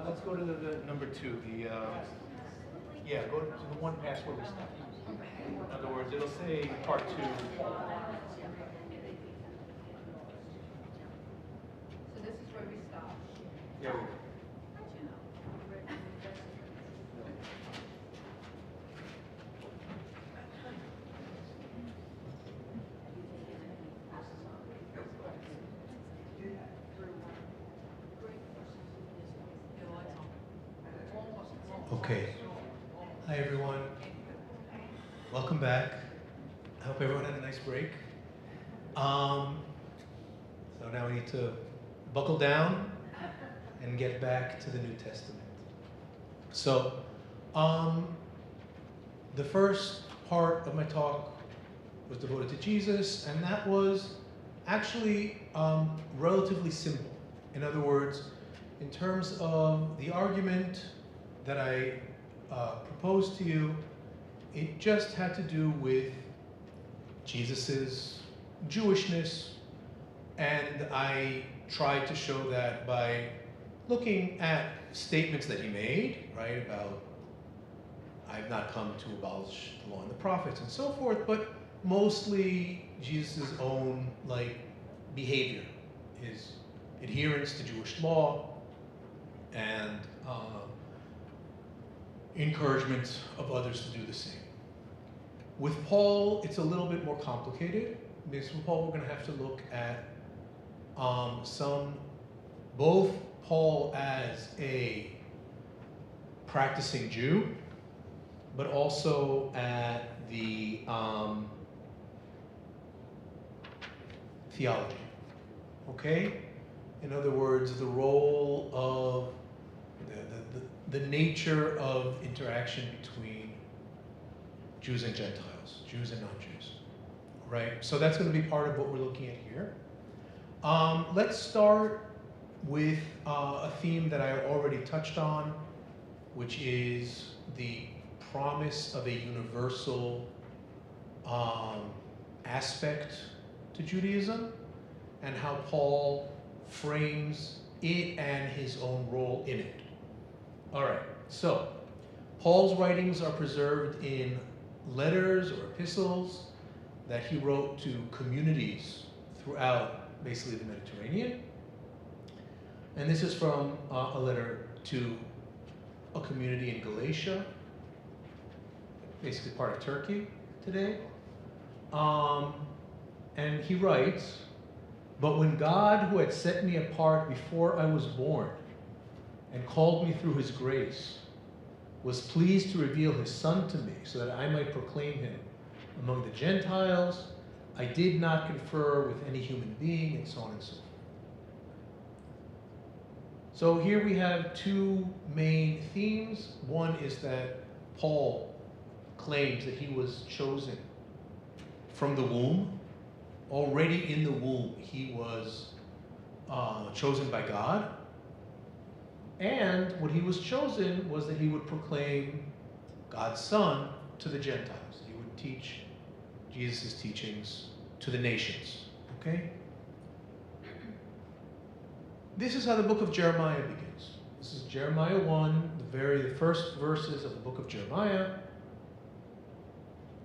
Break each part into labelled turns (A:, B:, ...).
A: Let's go to the number 2. Yeah, go to the one past where we stopped. In other words, it'll say part 2.
B: So this is where we stop.
A: Yeah, we go.
C: Okay. Hi, everyone. Welcome back. I hope everyone had a nice break. So now we need to buckle down and get back to the New Testament. So, the first part of my talk was devoted to Jesus, and that was actually relatively simple. In other words, in terms of the argument that I proposed to you, it just had to do with Jesus's Jewishness, and I tried to show that by looking at statements that he made, right, about I've not come to abolish the law and the prophets and so forth, but mostly Jesus' own behavior, his adherence to Jewish law, and encouragement of others to do the same. With Paul, it's a little bit more complicated, because with Paul, we're going to have to look at both Paul as a practicing Jew, but also at the theology, okay? In other words, the role of the nature of interaction between Jews and Gentiles, Jews and non-Jews, right? So that's going to be part of what we're looking at here. Let's start with a theme that I already touched on, which is the promise of a universal aspect to Judaism, and how Paul frames it and his own role in it. All right, so Paul's writings are preserved in letters or epistles that he wrote to communities throughout basically the Mediterranean. And this is from a letter to a community in Galatia, basically part of Turkey today. And he writes, "But when God, who had set me apart before I was born and called me through his grace, was pleased to reveal his Son to me so that I might proclaim him among the Gentiles, I did not confer with any human being," and so on and so forth. So here we have two main themes. One is that Paul claims that he was chosen from the womb. Already in the womb, he was chosen by God. And what he was chosen was that he would proclaim God's Son to the Gentiles. He would teach Jesus' teachings to the nations. Okay? This is how the book of Jeremiah begins. This is Jeremiah 1, the first verses of the book of Jeremiah.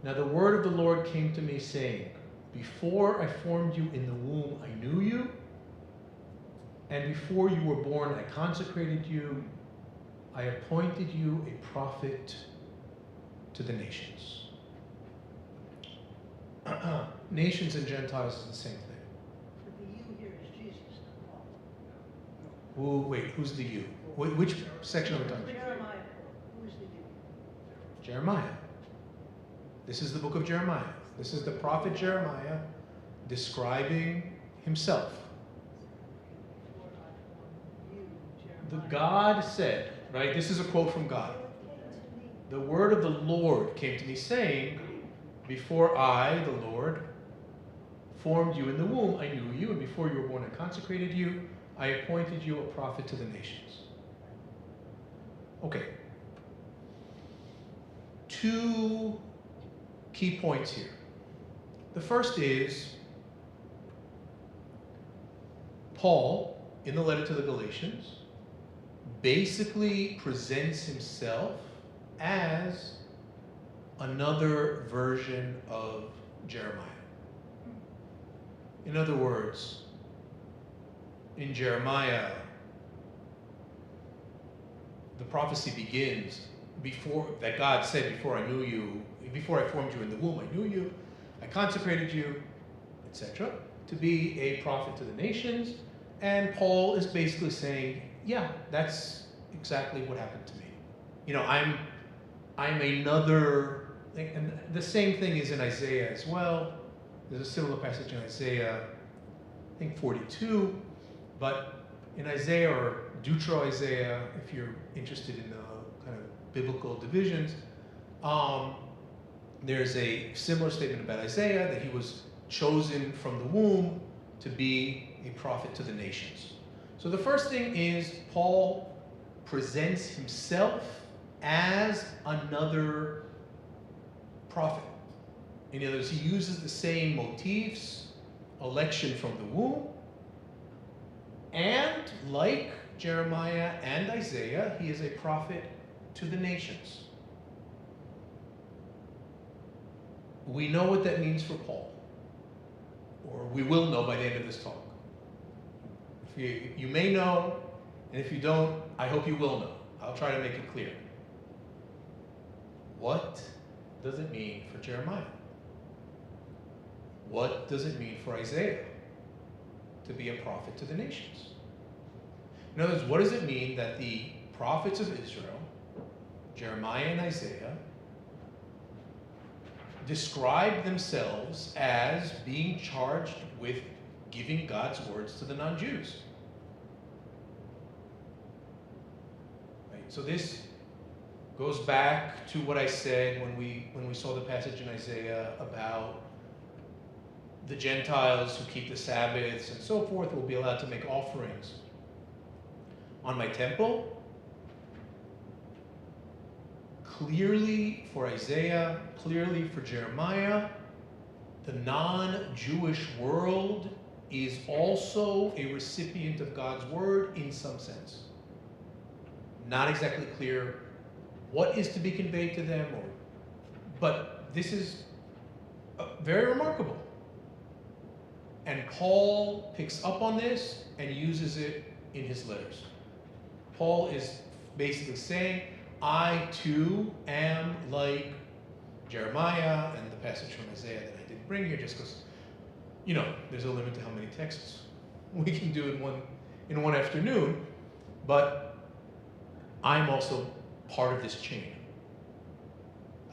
C: "Now the word of the Lord came to me, saying, before I formed you in the womb, I knew you, and before you were born, I consecrated you. I appointed you a prophet to the nations." Nations and Gentiles is the same thing.
D: But the you here is Jesus, not Paul.
C: Who's the you? Which section are we talking about?
D: Jeremiah, who is the you?
C: Jeremiah. This is the book of Jeremiah. This is the prophet Jeremiah describing himself. The God said, right? This is a quote from God. "The word of the Lord came to me, saying, before I, the Lord, formed you in the womb, I knew you, and before you were born, I consecrated you. I appointed you a prophet to the nations." Okay. Two key points here. The first is Paul, in the letter to the Galatians, basically presents himself as another version of Jeremiah. In other words, in Jeremiah, the prophecy begins that God said, before I formed you in the womb, I knew you, I consecrated you, etc., to be a prophet to the nations. And Paul is basically saying, yeah, that's exactly what happened to me. You know, I'm another, and the same thing is in Isaiah as well. There's a similar passage in Isaiah, I think 42, but in Isaiah, or Deutero-Isaiah, if you're interested in the kind of biblical divisions, there's a similar statement about Isaiah, that he was chosen from the womb to be a prophet to the nations. So the first thing is Paul presents himself as another prophet. In other words, he uses the same motifs, election from the womb, and like Jeremiah and Isaiah, he is a prophet to the nations. We know what that means for Paul, or we will know by the end of this talk. If you may know, and if you don't, I hope you will know. I'll try to make it clear. What does it mean for Jeremiah? What does it mean for Isaiah to be a prophet to the nations? In other words, what does it mean that the prophets of Israel, Jeremiah and Isaiah, describe themselves as being charged with giving God's words to the non-Jews? Right? So this goes back to what I said when we saw the passage in Isaiah about the Gentiles who keep the Sabbaths and so forth will be allowed to make offerings on my temple. Clearly for Isaiah, clearly for Jeremiah, the non-Jewish world is also a recipient of God's word in some sense. Not exactly clear what is to be conveyed to them, but this is very remarkable. And Paul picks up on this and uses it in his letters. Paul is basically saying, I too am like Jeremiah, and the passage from Isaiah that I didn't bring here just because, you know, there's a limit to how many texts we can do in one afternoon, but I'm also part of this chain.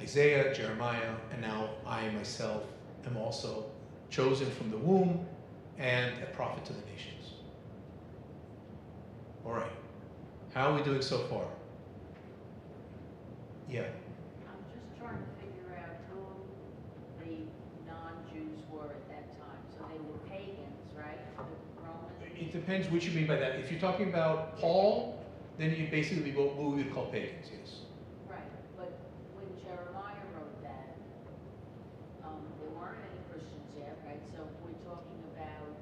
C: Isaiah, Jeremiah, and now I myself am also chosen from the womb and a prophet to the nations. All right. How are we doing so far? Yeah.
B: I'm just trying to figure out who the non-Jews were at that time. So they were pagans, right? The Romans?
C: It depends what you mean by that. If you're talking about Paul, then you basically what we would call pagans, yes.
B: Right, but when Jeremiah wrote that, there weren't any Christians yet, right? So we're talking about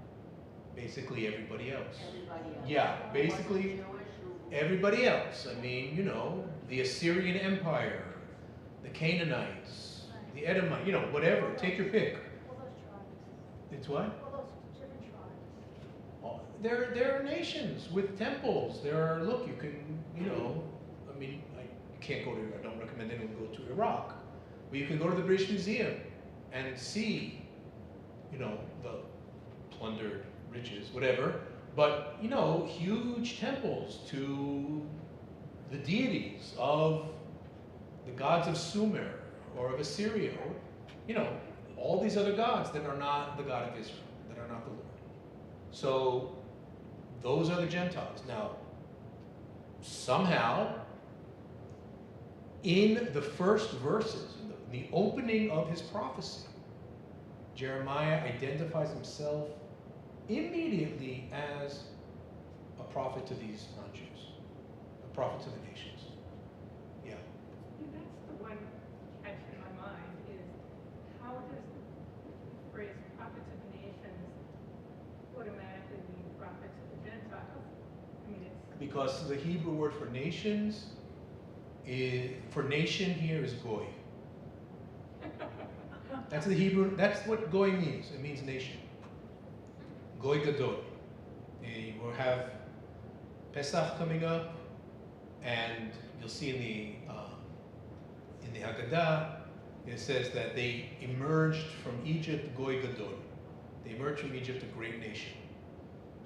C: Basically everybody else.
B: everybody else.
C: Yeah,
B: Who
C: basically
B: wasn't Jewish, who-
C: everybody else. I mean, you know, the Assyrian Empire, the Canaanites, the Edomites, you know, whatever. Take your pick.
D: All those tribes,
C: It's what?
D: all those different tribes.
C: Oh, there are nations with temples. There are, look, you can, you know, I mean, I can't go to, I don't recommend anyone go to Iraq, but you can go to the British Museum and see, you know, the plundered riches, whatever, but, you know, huge temples to the deities of the gods of Sumer or of Assyria, or, you know, all these other gods that are not the God of Israel, that are not the Lord. So those are the Gentiles. Now, somehow, in the first verses, in the opening of his prophecy, Jeremiah identifies himself immediately as a prophet to these non-Jews, a prophet to the nations. Yeah.
E: That's the one catch in my mind is how does the phrase prophet to the nations automatically mean prophet to the Gentiles? I mean, it's
C: because the Hebrew word for nations for nation here is goy. That's the Hebrew, that's what goy means. It means nation. Goy gadol. We'll have Pesach coming up, and you'll see in the Haggadah, it says that they emerged from Egypt, goy gadol. They emerged from Egypt, a great nation.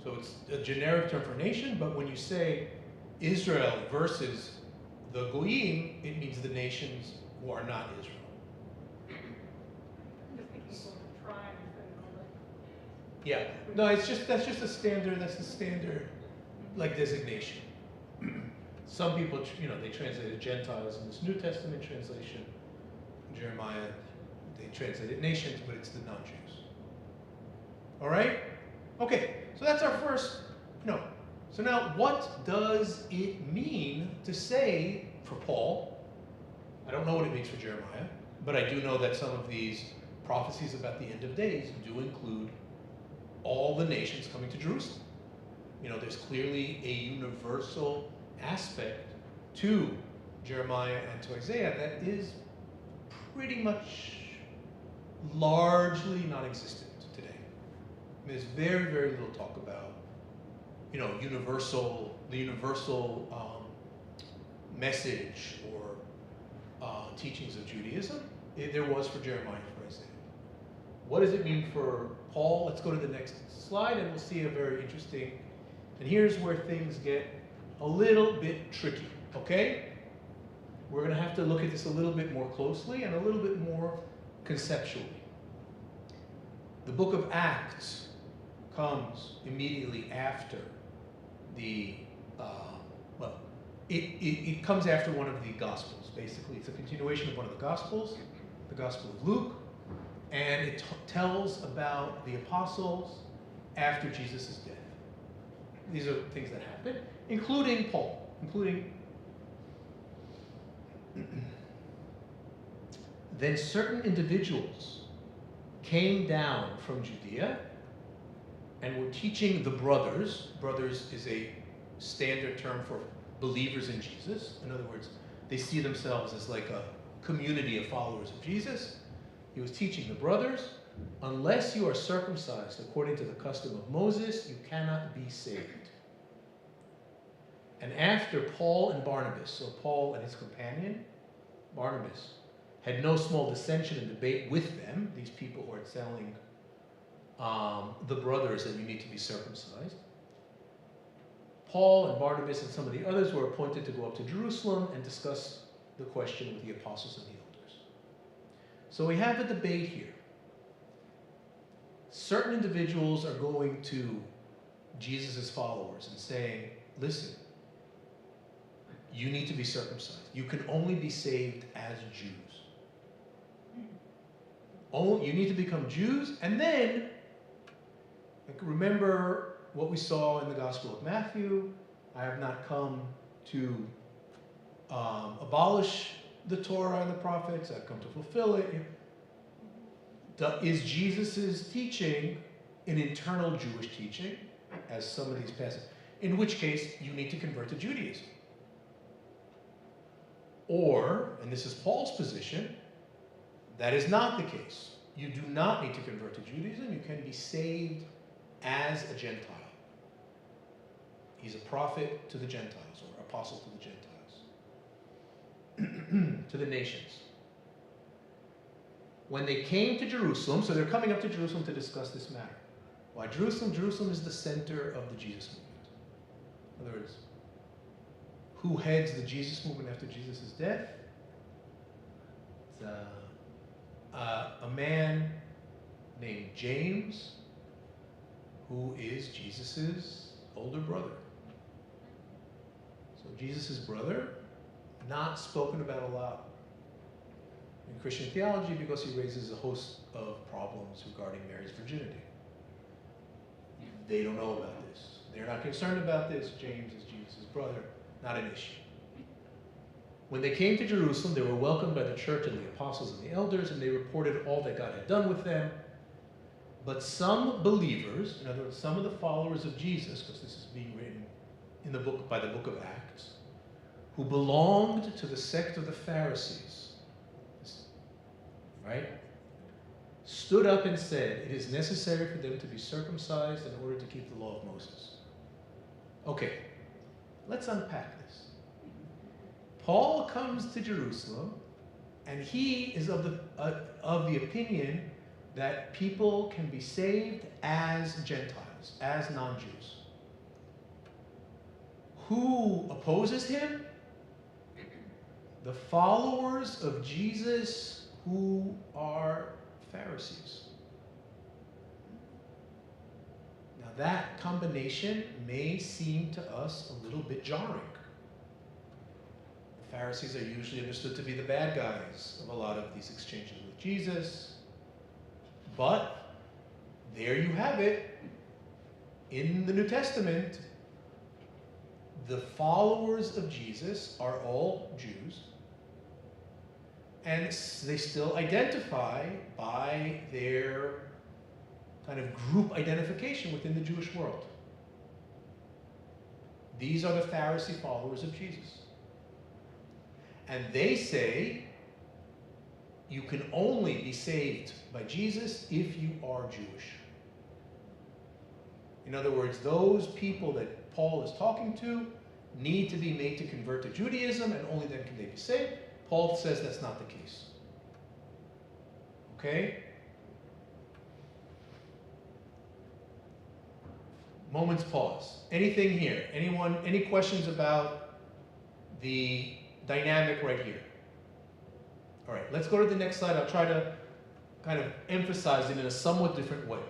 C: So it's a generic term for nation, but when you say Israel versus the goyim, it means the nations who are not Israel.
E: I'm just thinking of tribes and all that.
C: Yeah, no, that's just a standard. That's the standard, like, designation. Some people, they translated Gentiles in this New Testament translation. Jeremiah, they translated nations, but it's the non-Jews. All right? Okay, so that's our first note. So now, what does it mean to say for Paul? I don't know what it means for Jeremiah, but I do know that some of these prophecies about the end of days do include all the nations coming to Jerusalem. There's clearly a universal aspect to Jeremiah and to Isaiah that is pretty much largely non-existent today. There's very, very little talk about, the universal message or teachings of Judaism. There was for Jeremiah and for Isaiah. What does it mean for Paul? Let's go to the next slide and we'll see a very interesting, and here's where things get a little bit tricky, okay? We're going to have to look at this a little bit more closely and a little bit more conceptually. The book of Acts comes immediately after it comes after one of the Gospels, basically. It's a continuation of one of the Gospels, the Gospel of Luke, and it tells about the apostles after Jesus' death. These are things that happen, including Paul, Then certain individuals came down from Judea and were teaching the brothers. Brothers is a standard term for believers in Jesus. In other words, they see themselves as like a community of followers of Jesus. He was teaching the brothers, unless you are circumcised according to the custom of Moses, you cannot be saved. And after Paul and Barnabas, so Paul and his companion, Barnabas, had no small dissension and debate with them, these people who are telling the brothers that you need to be circumcised, Paul and Barnabas and some of the others were appointed to go up to Jerusalem and discuss the question with the apostles and the elders. So we have a debate here. Certain individuals are going to Jesus' followers and saying, listen, you need to be circumcised. You can only be saved as Jews. You need to become Jews, and then, remember what we saw in the Gospel of Matthew, I have not come to abolish the Torah and the prophets, I've come to fulfill it. Is Jesus' teaching an internal Jewish teaching, as some of these passages? In which case, you need to convert to Judaism. Or, and this is Paul's position, that is not the case. You do not need to convert to Judaism. You can be saved as a Gentile. He's a prophet to the Gentiles, or apostle to the Gentiles, to the nations. When they came to Jerusalem, so they're coming up to Jerusalem to discuss this matter. Why Jerusalem? Jerusalem is the center of the Jesus movement. In other words, who heads the Jesus movement after Jesus' death? It's a man named James, who is Jesus' older brother. So Jesus' brother, not spoken about a lot in Christian theology because he raises a host of problems regarding Mary's virginity. They don't know about this. They're not concerned about this. James is Jesus' brother, not an issue. When they came to Jerusalem, they were welcomed by the church and the apostles and the elders, and they reported all that God had done with them. But some believers, in other words, some of the followers of Jesus, because this is being written by the book of Acts, who belonged to the sect of the Pharisees, right, stood up and said, it is necessary for them to be circumcised in order to keep the law of Moses. Okay, let's unpack this. Paul comes to Jerusalem, and he is of the opinion that people can be saved as Gentiles, as non-Jews. Who opposes him? The followers of Jesus who are Pharisees. Now that combination may seem to us a little bit jarring. The Pharisees are usually understood to be the bad guys of a lot of these exchanges with Jesus. But there you have it. In the New Testament, the followers of Jesus are all Jews, and they still identify by their kind of group identification within the Jewish world. These are the Pharisee followers of Jesus. And they say you can only be saved by Jesus if you are Jewish. In other words, those people that Paul is talking to need to be made to convert to Judaism, and only then can they be saved. Paul says that's not the case. Okay? Moment's pause. Anything here? Anyone, any questions about the dynamic right here? All right, let's go to the next slide. I'll try to kind of emphasize it in a somewhat different way.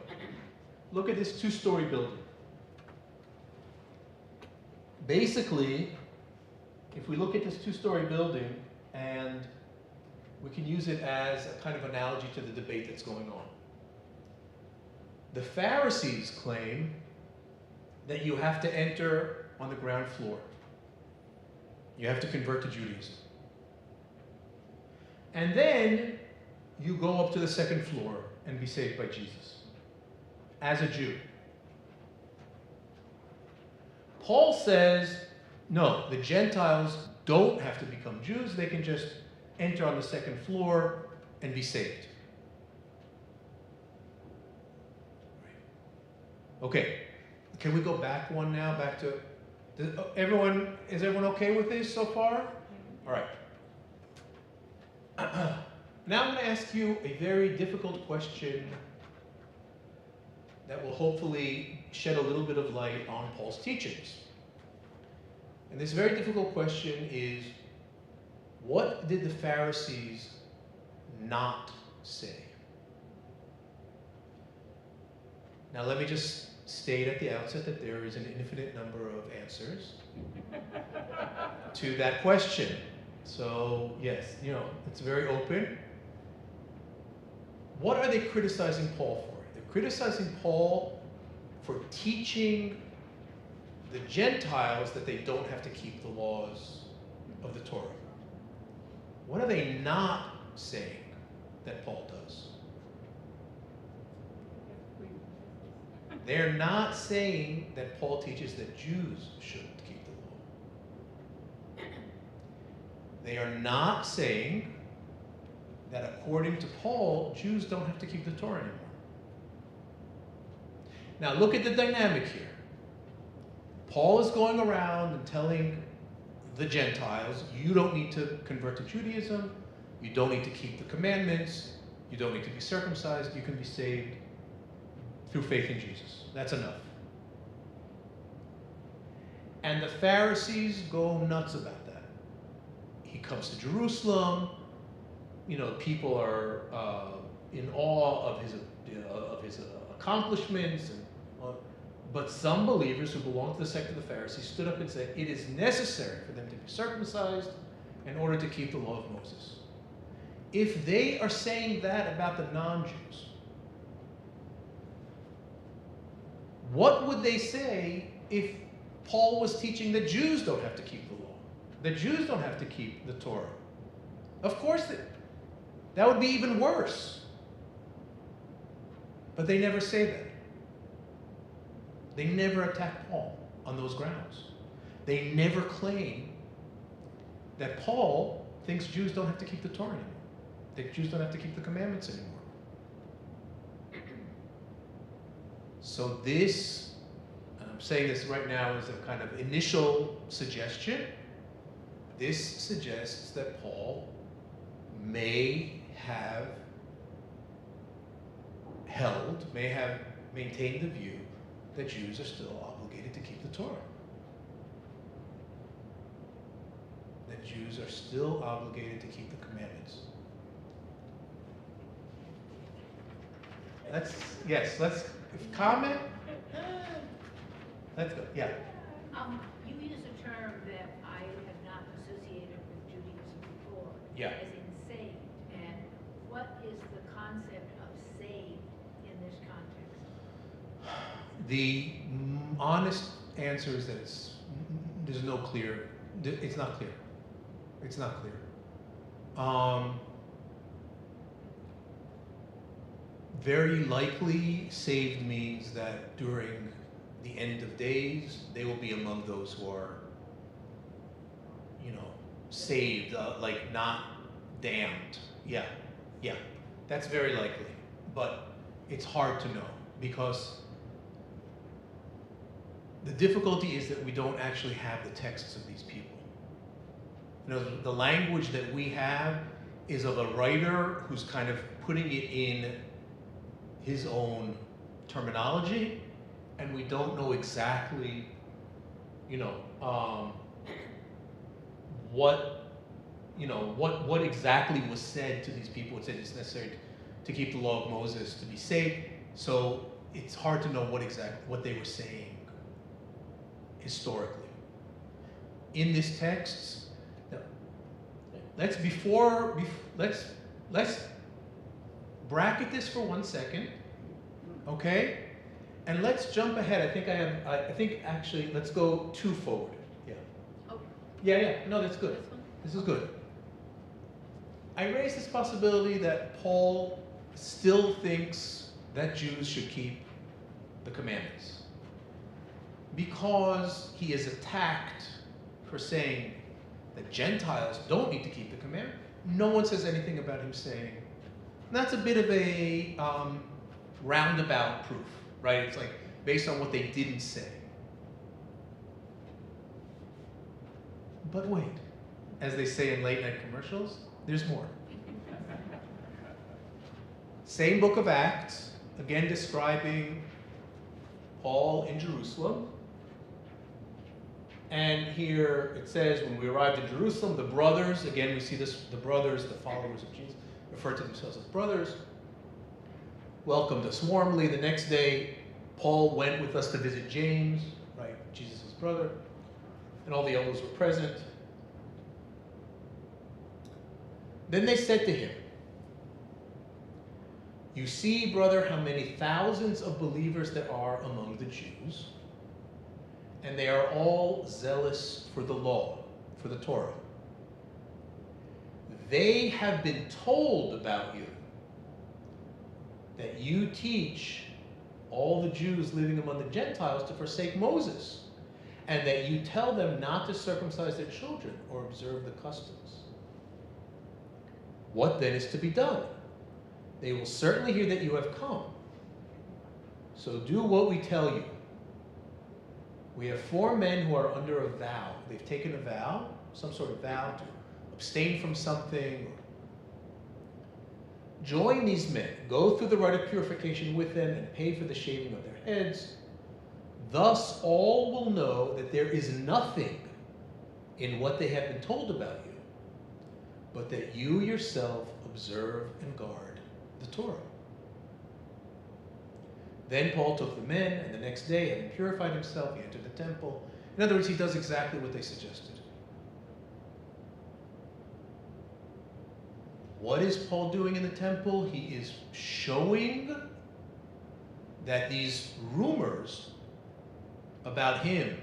C: Look at this two-story building. Basically, if we look at this two-story building, and we can use it as a kind of analogy to the debate that's going on. The Pharisees claim that you have to enter on the ground floor. You have to convert to Judaism. And then you go up to the second floor and be saved by Jesus as a Jew. Paul says, no, the Gentiles don't have to become Jews. They can just enter on the second floor and be saved. Okay, can we go back one now? Back to, is everyone okay with this so far? All right. Now I'm going to ask you a very difficult question that will hopefully shed a little bit of light on Paul's teachings. And this very difficult question is, what did the Pharisees not say? Now let me just state at the outset that there is an infinite number of answers to that question. So yes, it's very open. What are they criticizing Paul for? They're criticizing Paul for teaching the Gentiles that they don't have to keep the laws of the Torah. What are they not saying that Paul does? They're not saying that Paul teaches that Jews shouldn't keep the law. They are not saying that according to Paul, Jews don't have to keep the Torah anymore. Now look at the dynamic here. Paul is going around and telling the Gentiles, you don't need to convert to Judaism, you don't need to keep the commandments, you don't need to be circumcised, you can be saved through faith in Jesus. That's enough. And the Pharisees go nuts about that. He comes to Jerusalem, people are in awe of his accomplishments, but some believers who belong to the sect of the Pharisees stood up and said, it is necessary for them to be circumcised in order to keep the law of Moses. If they are saying that about the non-Jews, what would they say if Paul was teaching that Jews don't have to keep the law? That Jews don't have to keep the Torah? Of course, that would be even worse. But they never say that. They never attack Paul on those grounds. They never claim that Paul thinks Jews don't have to keep the Torah anymore, that Jews don't have to keep the commandments anymore. So this, and I'm saying this right now as a kind of initial suggestion, this suggests that Paul may have maintained the view that Jews are still obligated to keep the Torah. That Jews are still obligated to keep the commandments. Let's comment. Let's go, yeah.
B: You use a term that I have not associated with Judaism before.
C: Yeah.
B: As in saved. And what is the concept of saved in this context?
C: The honest answer is that it's not clear. It's not clear. Very likely, saved means that during the end of days, they will be among those who are, saved, like not damned. Yeah, that's very likely. But it's hard to know because the difficulty is that we don't actually have the texts of these people. The language that we have is of a writer who's kind of putting it in his own terminology, and we don't know exactly, what exactly was said to these people. It said it's necessary to keep the law of Moses to be saved. So it's hard to know what they were saying historically. In this text, let's bracket this for 1 second, okay? And let's jump ahead. I think actually let's go 2 forward. Yeah.
B: Okay.
C: Yeah. No, that's good.
B: This one?
C: This is good. I raised this possibility that Paul still thinks that Jews should keep the commandments because he is attacked for saying that Gentiles don't need to keep the commandment. No one says anything about him saying. And that's a bit of a roundabout proof, right? It's like based on what they didn't say. But wait, as they say in late night commercials, there's more. Same book of Acts, again describing Paul in Jerusalem. And here it says, when we arrived in Jerusalem, the brothers, again we see this, the brothers, the followers of Jesus, refer to themselves as brothers, welcomed us warmly. The next day, Paul went with us to visit James, right, Jesus' brother, and all the elders were present. Then they said to him, "You see, brother, how many thousands of believers there are among the Jews, and they are all zealous for the law, for the Torah. They have been told about you, that you teach all the Jews living among the Gentiles to forsake Moses, and that you tell them not to circumcise their children or observe the customs. What then is to be done? They will certainly hear that you have come. So do what we tell you. We have 4 men who are under a vow. They've taken a vow, some sort of vow to abstain from something. Join these men, go through the rite of purification with them, and pay for the shaving of their heads. Thus all will know that there is nothing in what they have been told about you, but that you yourself observe and guard the Torah." Then Paul took the men, and the next day, having purified himself, he entered the temple. In other words, he does exactly what they suggested. What is Paul doing in the temple? He is showing that these rumors about him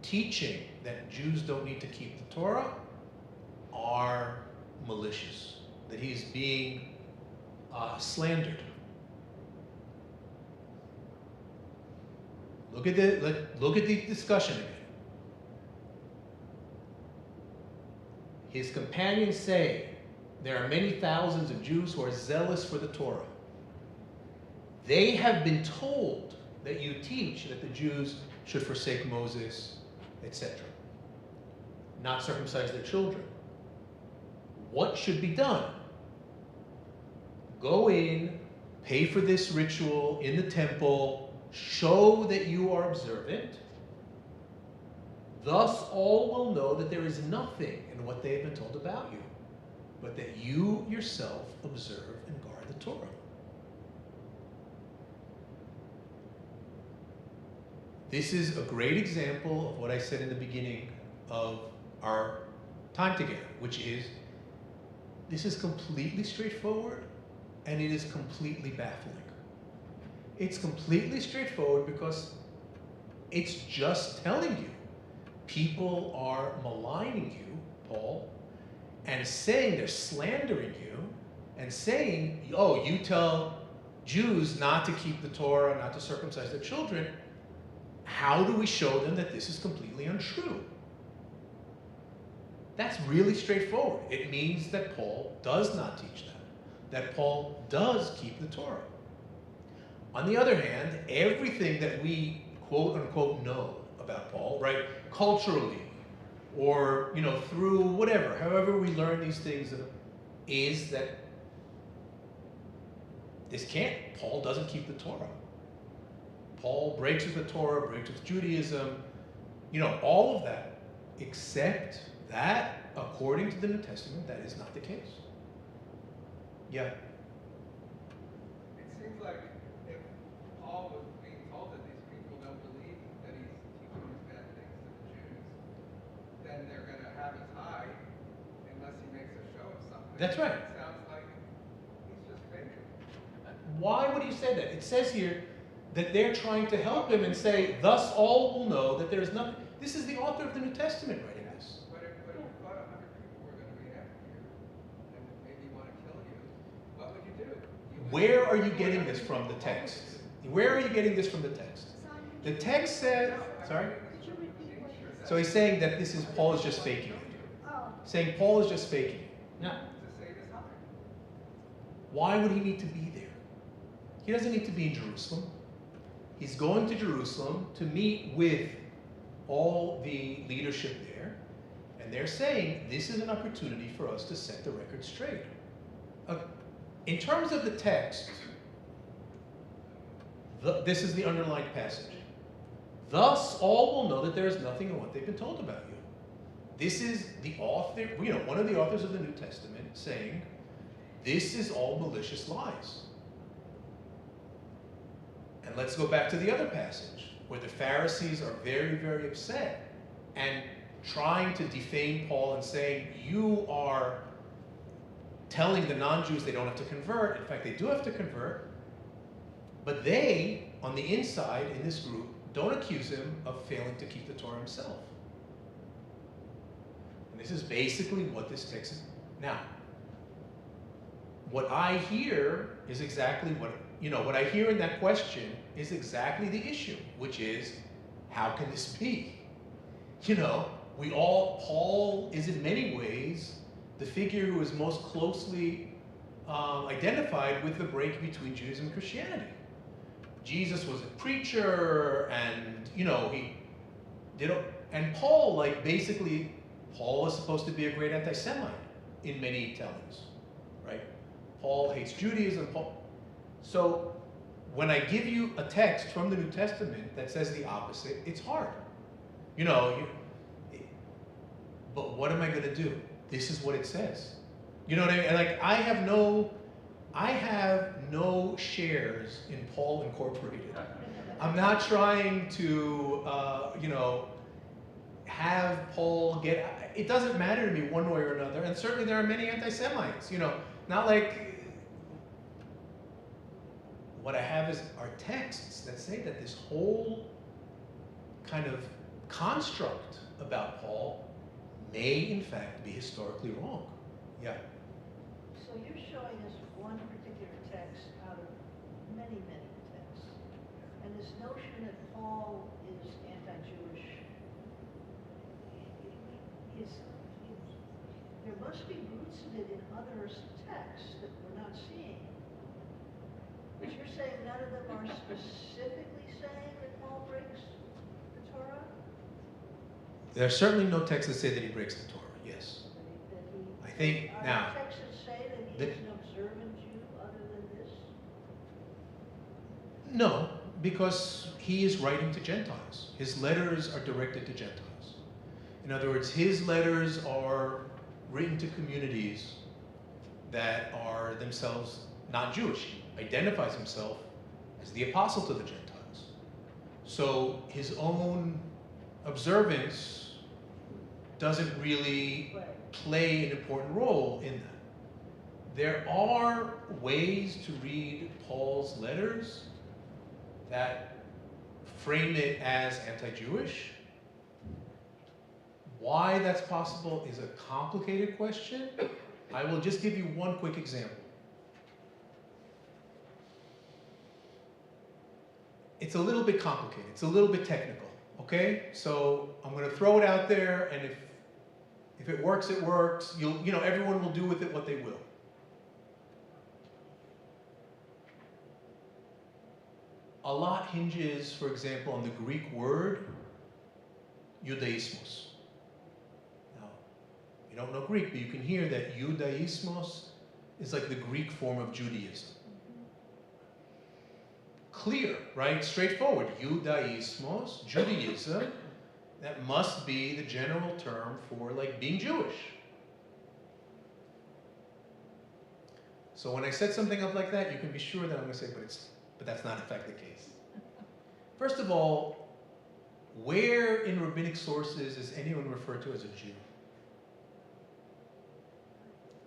C: teaching that Jews don't need to keep the Torah are malicious, that he's being slandered. Look at the discussion again. his companions say, there are many thousands of Jews who are zealous for the Torah. They have been told that you teach that the Jews should forsake Moses, etc. Not circumcise their children. What should be done? Go in, pay for this ritual in the temple, show that you are observant. Thus all will know that there is nothing in what they have been told about you, but that you yourself observe and guard the Torah. This is a great example of what I said in the beginning of our time together, which is, this is completely straightforward and it is completely baffling. It's completely straightforward because it's just telling you people are maligning you, Paul, and saying they're slandering you and saying, oh, you tell Jews not to keep the Torah, not to circumcise their children. How do we show them that this is completely untrue? That's really straightforward. It means that Paul does not teach that Paul does keep the Torah. On the other hand, everything that we quote unquote know about Paul, right, culturally, or through whatever, however we learn these things, is that Paul doesn't keep the Torah. Paul breaks with the Torah, breaks with Judaism, all of that, except that, according to the New Testament, that is not the case. Yeah.
F: It seems like if Paul was being told that these people don't believe that he's teaching these bad things to the Jews, then they're going to have his hide unless he makes a show of something.
C: That's right.
F: It sounds like he's just faking.
C: Why would he say that? It says here that they're trying to help him and say, thus all will know that there is nothing. This is the author of the New Testament writing this.
F: But if you thought 100 people were going to be after you and maybe want to kill you, what would you do?
C: Where are you getting this from, the text? Where are you getting this from the text? The text said, sorry? So he's saying that Paul is just faking it. Saying Paul is just faking it. No.
F: To save his hide.
C: Why would he need to be there? He doesn't need to be in Jerusalem. He's going to Jerusalem to meet with all the leadership there, and they're saying this is an opportunity for us to set the record straight. In terms of the text, this is the underlined passage. Thus all will know that there is nothing in what they've been told about you. This is the author, one of the authors of the New Testament saying, this is all malicious lies. And let's go back to the other passage, where the Pharisees are very, very upset and trying to defame Paul and saying, you are telling the non-Jews they don't have to convert. In fact, they do have to convert. But they, on the inside, in this group, don't accuse him of failing to keep the Torah himself. And this is basically what this text is. Now, what I hear is exactly what I hear in that question is exactly the issue, which is, how can this be? Paul is in many ways the figure who is most closely identified with the break between Judaism and Christianity. Jesus was a preacher, and he did, and Paul, Paul is supposed to be a great anti-Semite in many tellings, right? Paul hates Judaism. So when I give you a text from the New Testament that says the opposite, it's hard. But what am I going to do? This is what it says. You know what I mean? I have no shares in Paul Incorporated. I'm not trying to, have Paul get. It doesn't matter to me one way or another. And certainly there are many anti-Semites. Not like. What I have are texts that say that this whole kind of construct about Paul may in fact be historically wrong. Yeah.
D: So you're showing us one particular text out of many, many texts. And this notion that Paul is anti-Jewish, there there must be roots of it in other texts that we're not seeing. But you're saying none of them are specifically saying that Paul breaks the Torah?
C: There are certainly no texts that say that he breaks the Torah, yes. I think
D: Are
C: now,
D: there texts that say that he is an observant Jew other than this?
C: no, because he is writing to Gentiles. His letters are directed to Gentiles. In other words, his letters are written to communities that are themselves not Jewish. He identifies himself as the apostle to the Gentiles. So his own observance doesn't really play an important role in that. There are ways to read Paul's letters that frame it as anti-Jewish. Why that's possible is a complicated question. I will just give you one quick example. It's a little bit complicated. It's a little bit technical, okay? So I'm going to throw it out there, and if it works, it works. Everyone will do with it what they will. A lot hinges, for example, on the Greek word Judaismos. Now, you don't know Greek, but you can hear that Judaismos is like the Greek form of Judaism. Clear, right? Straightforward. Judaismos, Judaism, that must be the general term for like being Jewish. So when I set something up like that, you can be sure that I'm going to say, but that's not in fact the case. First of all, where in rabbinic sources is anyone referred to as a Jew?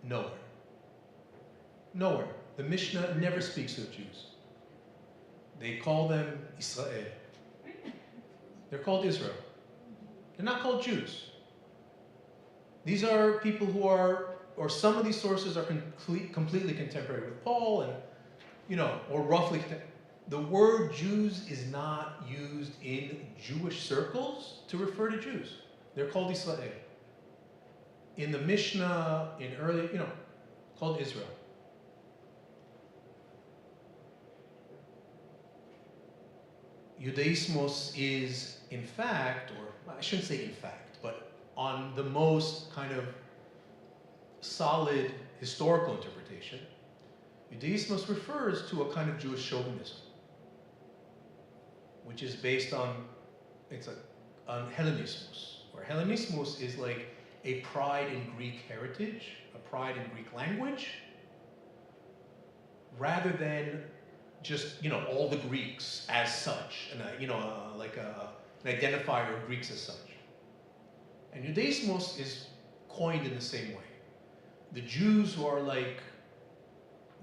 C: Nowhere. Nowhere. The Mishnah never speaks of Jews. They call them Israel. They're called Israel. They're not called Jews. These are people who are, or some of these sources are completely contemporary with Paul, and, or roughly. The word Jews is not used in Jewish circles to refer to Jews. They're called Israel. In the Mishnah, in early, called Israel. Judaismos is, in fact, or I shouldn't say in fact, but on the most kind of solid historical interpretation, Judaismos refers to a kind of Jewish chauvinism, which is based on Hellenismus, where Hellenismus is like a pride in Greek heritage, a pride in Greek language, rather than just, all the Greeks as such, and an identifier of Greeks as such. And Judaismos is coined in the same way. The Jews who are like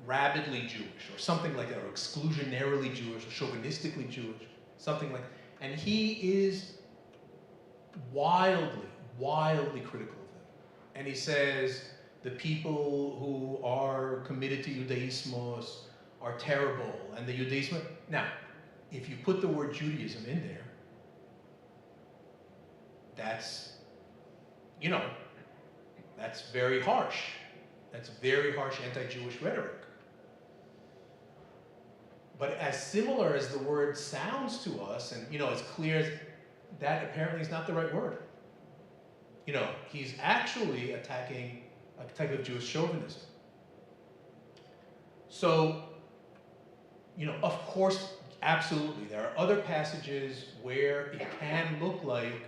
C: rabidly Jewish, or something like that, or exclusionarily Jewish, or chauvinistically Jewish, something like that. And he is wildly critical of them. And he says the people who are committed to Judaismos are terrible, and the Judaism. Now, if you put the word Judaism in there, that's very harsh. That's very harsh anti-Jewish rhetoric. But as similar as the word sounds to us, and as clear as that apparently is not the right word. He's actually attacking a type of Jewish chauvinism. So, of course, absolutely, there are other passages where it can look like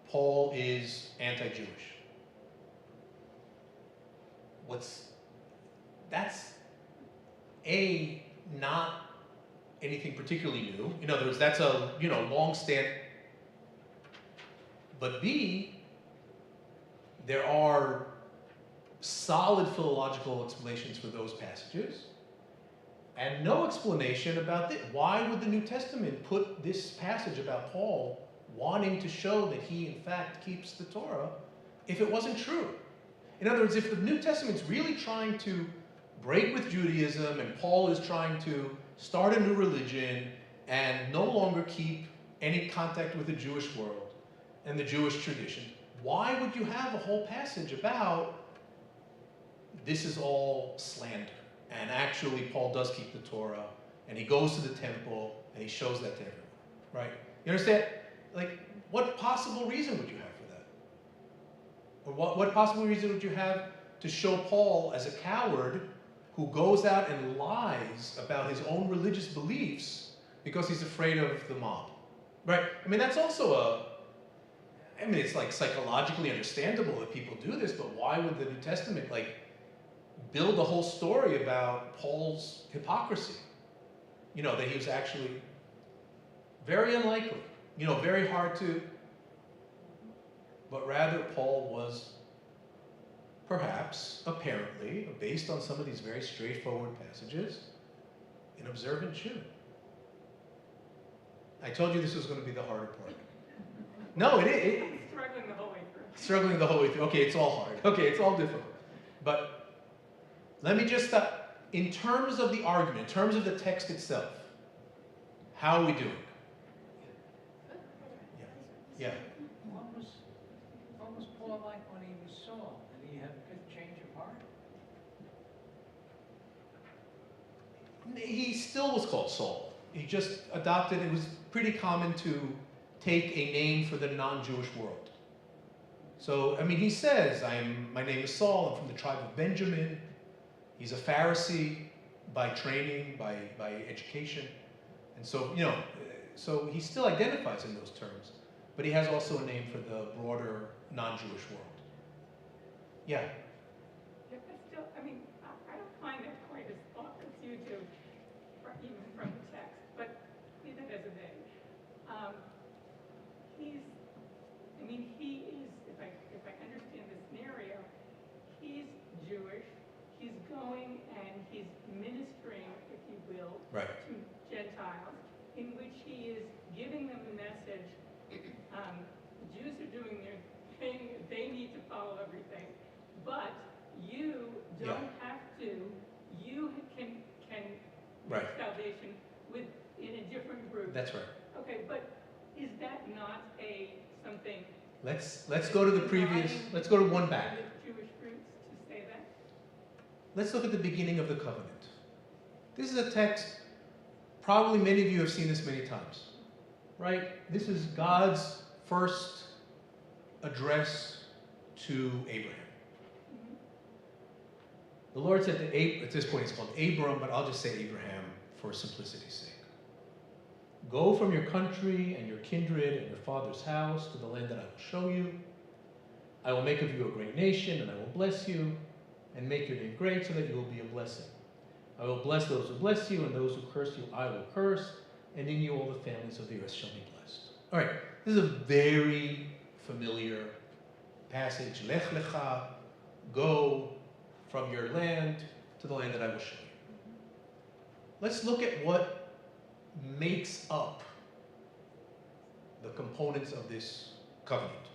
C: Paul is anti-Jewish. That's not anything particularly new. In other words, that's a, long stand. But B, there are solid philological explanations for those passages, and no explanation about this. Why would the New Testament put this passage about Paul wanting to show that he, in fact, keeps the Torah if it wasn't true? In other words, if the New Testament's really trying to break with Judaism, and Paul is trying to start a new religion and no longer keep any contact with the Jewish world and the Jewish tradition, why would you have a whole passage about this is all slander. And actually, Paul does keep the Torah, and he goes to the temple, and he shows that to everyone, right? You understand? Like, what possible reason would you have for that? Or what possible reason would you have to show Paul as a coward who goes out and lies about his own religious beliefs because he's afraid of the mob, right? I mean, that's also it's like psychologically understandable that people do this, but why would the New Testament like build a whole story about Paul's hypocrisy? You know, that he was actually very unlikely, you know, very hard to, but rather Paul was perhaps, apparently, based on some of these very straightforward passages, an observant Jew. I told you this was going to be the harder part. No, it is.
E: Struggling the whole way through.
C: Struggling the whole way through. Okay, it's all hard. Okay, it's all difficult. But let me just, in terms of the argument, in terms of the text itself, how are we doing? Yeah.
G: What was Paul like when he was Saul? Did he have a good change of heart?
C: He still was called Saul. He just adopted, it was pretty common to take a name for the non-Jewish world. So, I mean, he says, my name is Saul, I'm from the tribe of Benjamin. He's a Pharisee by training, by education. And so, you know, so he still identifies in those terms, but he has also a name for the broader non-Jewish world. Yeah?
E: Yeah, but still, I mean, I don't find that quite as awkward as you do, even from the text, but leave that as it may. He is, if I understand the scenario, he's Jewish, he's going and he's ministering, if you will,
C: Right.
E: to Gentiles, in which he is giving them the message, the Jews are doing their thing, they need to follow everything, but you don't have to, you can
C: Right.
E: reach salvation in a different group.
C: That's right.
E: Okay, but is that not something?
C: Let's go to the previous, let's go to one back.
E: The Jewish roots to say that?
C: Let's look at the beginning of the covenant. This is a text, probably many of you have seen this many times, right? This is God's first address to Abraham.
E: Mm-hmm.
C: The Lord said to at this point it's called Abram, but I'll just say Abraham for simplicity's sake. Go from your country and your kindred and your father's house to the land that I will show you. I will make of you a great nation, and I will bless you, and make your name great so that you will be a blessing. I will bless those who bless you, and those who curse you I will curse, and in you all the families of the earth shall be blessed. All right, this is a very familiar passage. Lech lecha, go from your land to the land that I will show you. Let's look at what makes up the components of this covenant.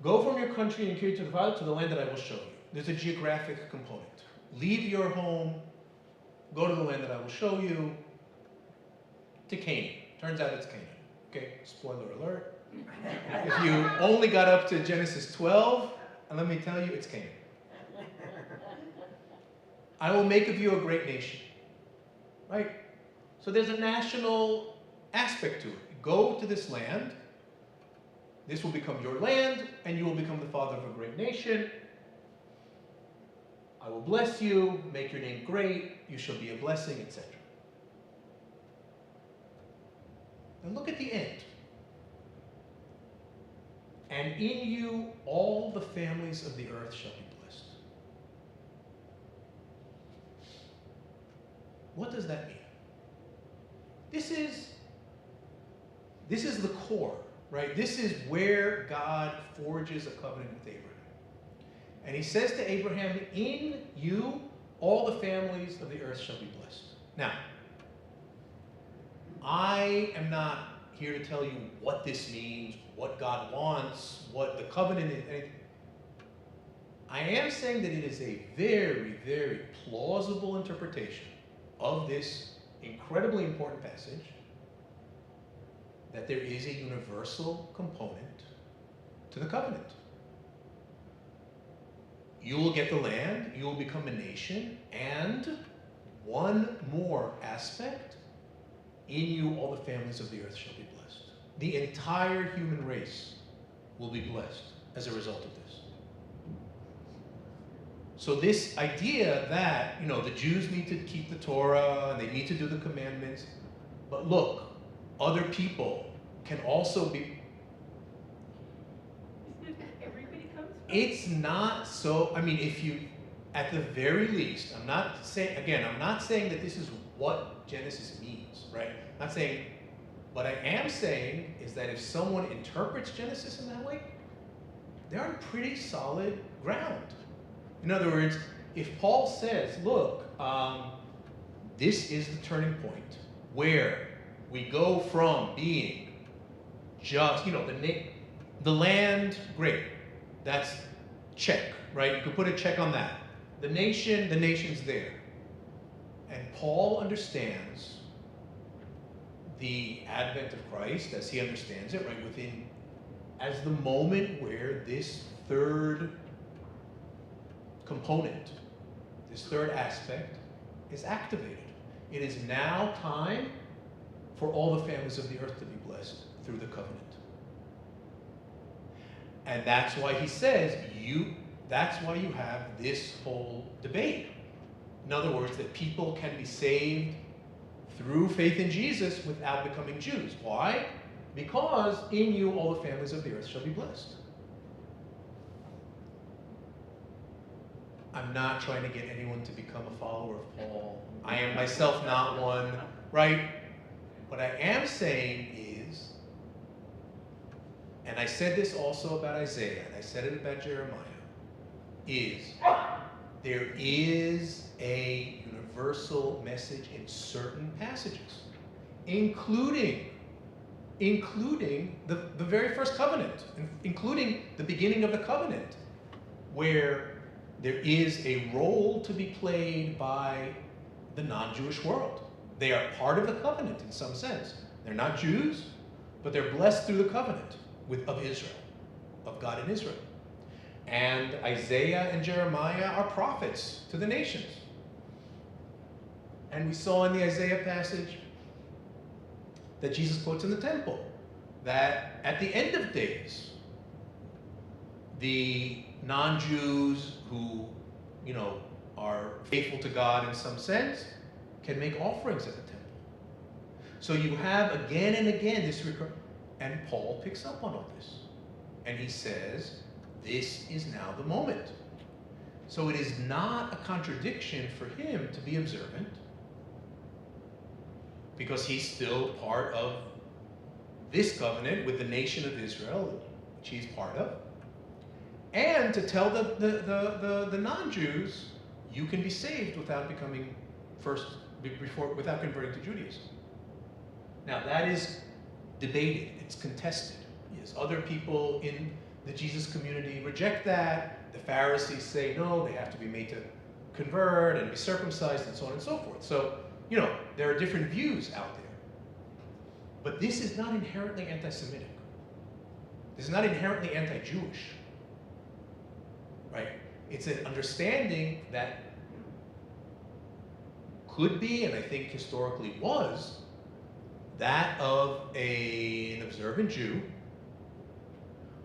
C: Go from your country and kindred to the land that I will show you. There's a geographic component. Leave your home, go to the land that I will show you, to Canaan. Turns out it's Canaan. Okay, spoiler alert. If you only got up to Genesis 12, and let me tell you, it's Canaan. I will make of you a great nation. Right? So there's a national aspect to it. Go to this land. This will become your land, and you will become the father of a great nation. I will bless you, make your name great, you shall be a blessing, etc. And look at the end. And in you all the families of the earth shall be blessed. What does that mean? This is the core, right? This is where God forges a covenant with Abraham. And he says to Abraham, in you all the families of the earth shall be blessed. Now, I am not here to tell you what this means, what God wants, what the covenant is, anything. I am saying that it is a very, very plausible interpretation of this incredibly important passage, that there is a universal component to the covenant. you will get the land, you will become a nation, and one more aspect, in you all the families of the earth shall be blessed. The entire human race will be blessed as a result of this. So this idea that, the Jews need to keep the Torah, and they need to do the commandments, but look, other people can also be.
E: Isn't it everybody comes from?
C: It's not so, if you, at the very least, I'm not saying that this is what Genesis means, right? I'm not saying, what I am saying is that if someone interprets Genesis in that way, they're on pretty solid ground. In other words, if Paul says, look, this is the turning point where we go from being just, the land, great, that's check, right? You can put a check on that. The nation's there. And Paul understands the advent of Christ, as he understands it, right, as the moment where this third component, this third aspect, is activated. It is now time for all the families of the earth to be blessed through the covenant. And that's why he says, that's why you have this whole debate. In other words, that people can be saved through faith in Jesus without becoming Jews. Why? Because in you all the families of the earth shall be blessed. I'm not trying to get anyone to become a follower of Paul. I am myself not one, right? What I am saying is, and I said this also about Isaiah, and I said it about Jeremiah, is there is a universal message in certain passages, including the very first covenant, including the beginning of the covenant, where there is a role to be played by the non-Jewish world. They are part of the covenant in some sense. They're not Jews, but they're blessed through the covenant of Israel, of God in Israel. And Isaiah and Jeremiah are prophets to the nations. And we saw in the Isaiah passage that Jesus quotes in the temple, that at the end of days, the non-Jews who, are faithful to God in some sense, can make offerings at the temple. So you have again and again this and Paul picks up on all this. And he says, this is now the moment. So it is not a contradiction for him to be observant, because he's still part of this covenant with the nation of Israel, which he's part of, and to tell the non-Jews, you can be saved without becoming without converting to Judaism. Now that is debated, it's contested. Yes, other people in the Jesus community reject that. The Pharisees say no, they have to be made to convert and be circumcised and so on and so forth. So, there are different views out there. But this is not inherently anti-Semitic. This is not inherently anti-Jewish. Right? It's an understanding that could be, and I think historically was, that of an observant Jew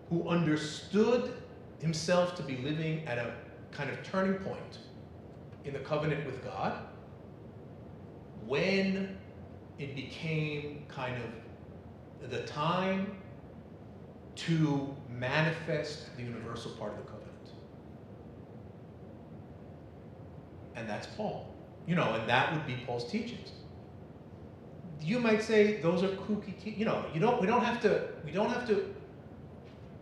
C: who understood himself to be living at a kind of turning point in the covenant with God, when it became kind of the time to manifest the universal part of the covenant. And that's Paul. And that would be Paul's teachings. You might say those are kooky, we don't have to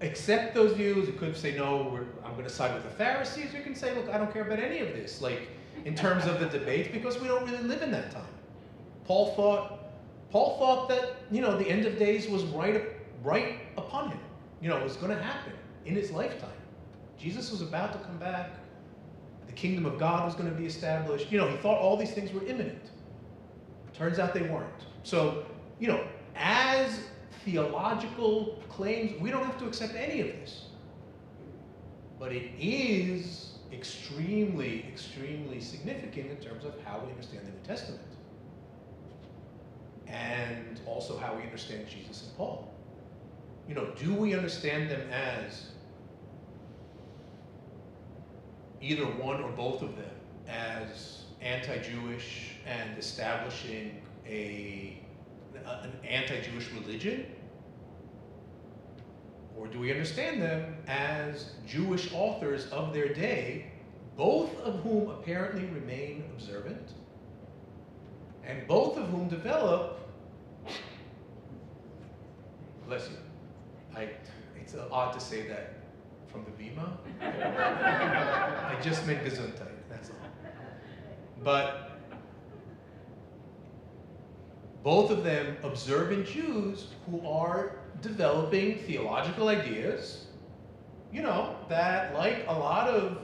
C: accept those views. You could say, no, I'm going to side with the Pharisees. You can say, look, I don't care about any of this, in terms of the debate, because we don't really live in that time. Paul thought that, the end of days was right upon him. It was going to happen in his lifetime. Jesus was about to come back. The kingdom of God was going to be established. He thought all these things were imminent. Turns out they weren't. So, as theological claims, we don't have to accept any of this. But it is extremely, extremely significant in terms of how we understand the New Testament. And also how we understand Jesus and Paul. You know, do we understand them as either one or both of them as anti-Jewish and establishing an anti-Jewish religion? Or do we understand them as Jewish authors of their day, both of whom apparently remain observant, and both of whom develop, bless you, it's odd to say that from the Bima. I just meant Gesundheit, that's all. But both of them observant Jews who are developing theological ideas, you know, that like a lot of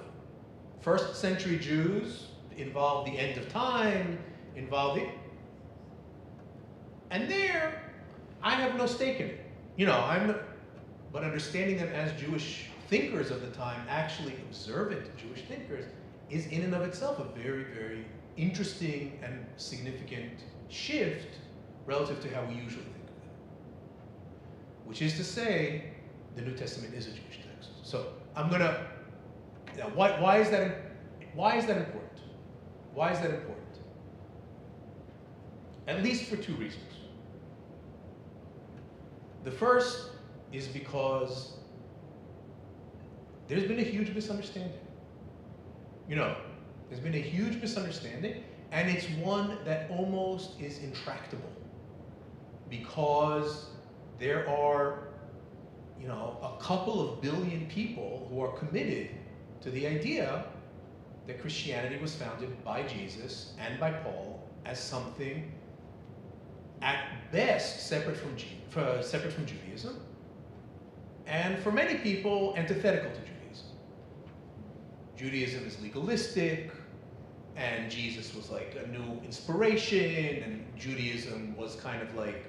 C: first century Jews involve the end of time, and there, I have no stake in it. You know, but understanding them as Jewish thinkers of the time, actually observant Jewish thinkers, is in and of itself a very, very interesting and significant shift relative to how we usually think of them. Which is to say, the New Testament is a Jewish text. So I'm gonna, why is that important? Why is that important? At least for two reasons. The first is because there's been a huge misunderstanding. You know, there's been a huge misunderstanding, and it's one that almost is intractable because there are, you know, a couple of billion people who are committed to the idea that Christianity was founded by Jesus and by Paul as something at best separate from Judaism, and for many people antithetical to Judaism. Judaism is legalistic, and Jesus was like a new inspiration, and Judaism was kind of like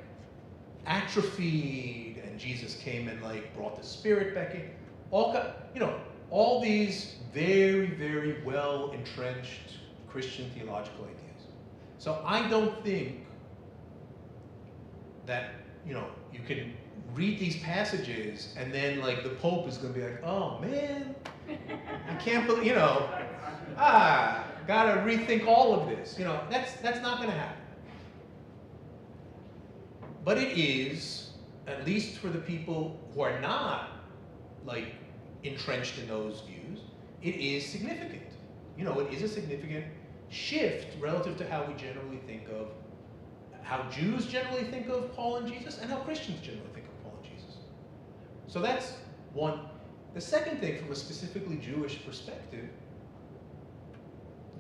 C: atrophied, and Jesus came and like brought the spirit back in. All these very, very well entrenched Christian theological ideas. So I don't think that, you know, you can read these passages and then like the Pope is going to be like, oh man, I can't believe, you know, gotta rethink all of this. You know, that's not going to happen. But it is, at least for the people who are not like entrenched in those views, it is significant. You know, it is a significant shift relative to how we generally think of, how Jews generally think of Paul and Jesus, and how Christians generally think of Paul and Jesus. So that's one. The second thing, from a specifically Jewish perspective,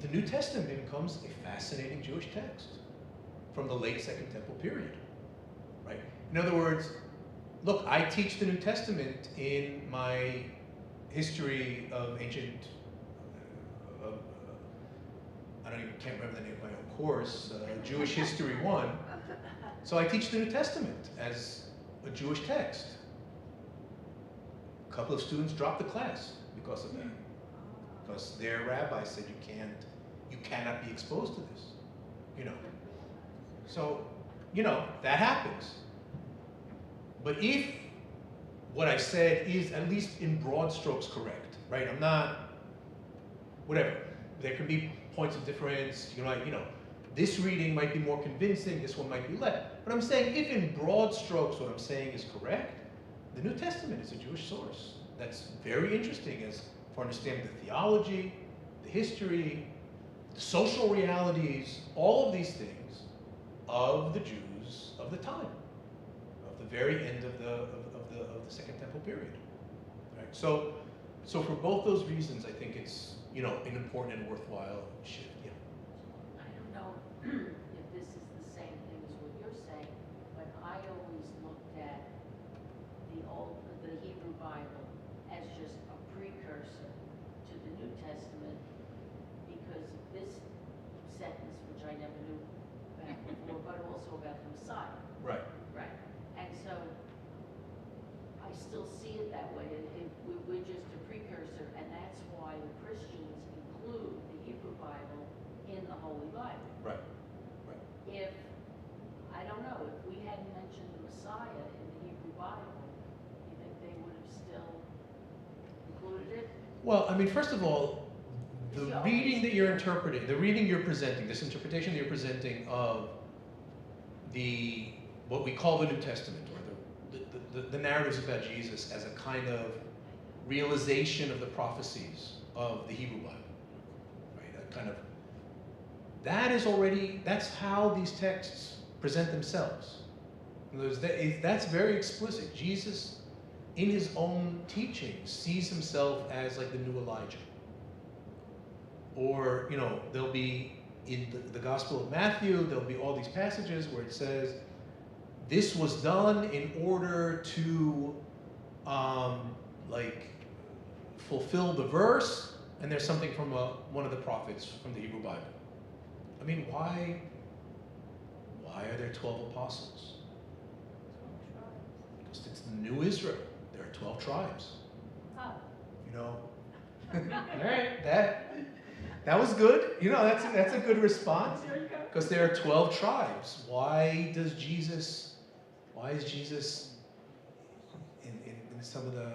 C: the New Testament becomes a fascinating Jewish text from the late Second Temple period, right? In other words, look, I teach the New Testament in my history of ancient, can't remember the name of my own course, Jewish History 1. So I teach the New Testament as a Jewish text. A couple of students dropped the class because of that. Because their rabbi said you cannot be exposed to this, you know. So, you know, that happens. But if what I said is at least in broad strokes correct, right? I'm not, whatever. There can be points of difference, you know, this reading might be more convincing, this one might be less. But I'm saying if in broad strokes what I'm saying is correct, the New Testament is a Jewish source. That's very interesting as for understanding the theology, the history, the social realities, all of these things of the Jews of the time, of the very end of the Second Temple period. Right? So for both those reasons, I think it's, you know, an important and worthwhile shift. Yeah.
B: I don't know if this is the same thing as what you're saying, but I always looked at the Hebrew Bible as just a precursor to the New Testament, because this sentence, which I never knew about before, but also about the Messiah.
C: Right.
B: Right. And so I still see it that way. We're just a precursor, and that's why the Christians Bible in the Holy Bible.
C: Right.
B: If, I don't know, if we hadn't mentioned the Messiah in the Hebrew Bible, you think they would have still included it?
C: Well, I mean, first of all, the reading that you're interpreting, the reading you're presenting, this interpretation that you're presenting of what we call the New Testament, or the narratives about Jesus as a kind of realization of the prophecies of the Hebrew Bible, right? A kind of, that's how these texts present themselves. In other words, that's very explicit. Jesus, in his own teachings, sees himself as like the new Elijah. Or, there'll be, in the Gospel of Matthew, there'll be all these passages where it says, this was done in order to, fulfill the verse, and there's something from one of the prophets from the Hebrew Bible. I mean, why are there 12 apostles? Because it's the new Israel. There are 12 tribes.
B: Oh.
C: All right, that was good. That's a good response. Because there are 12 tribes. Why is Jesus in some of the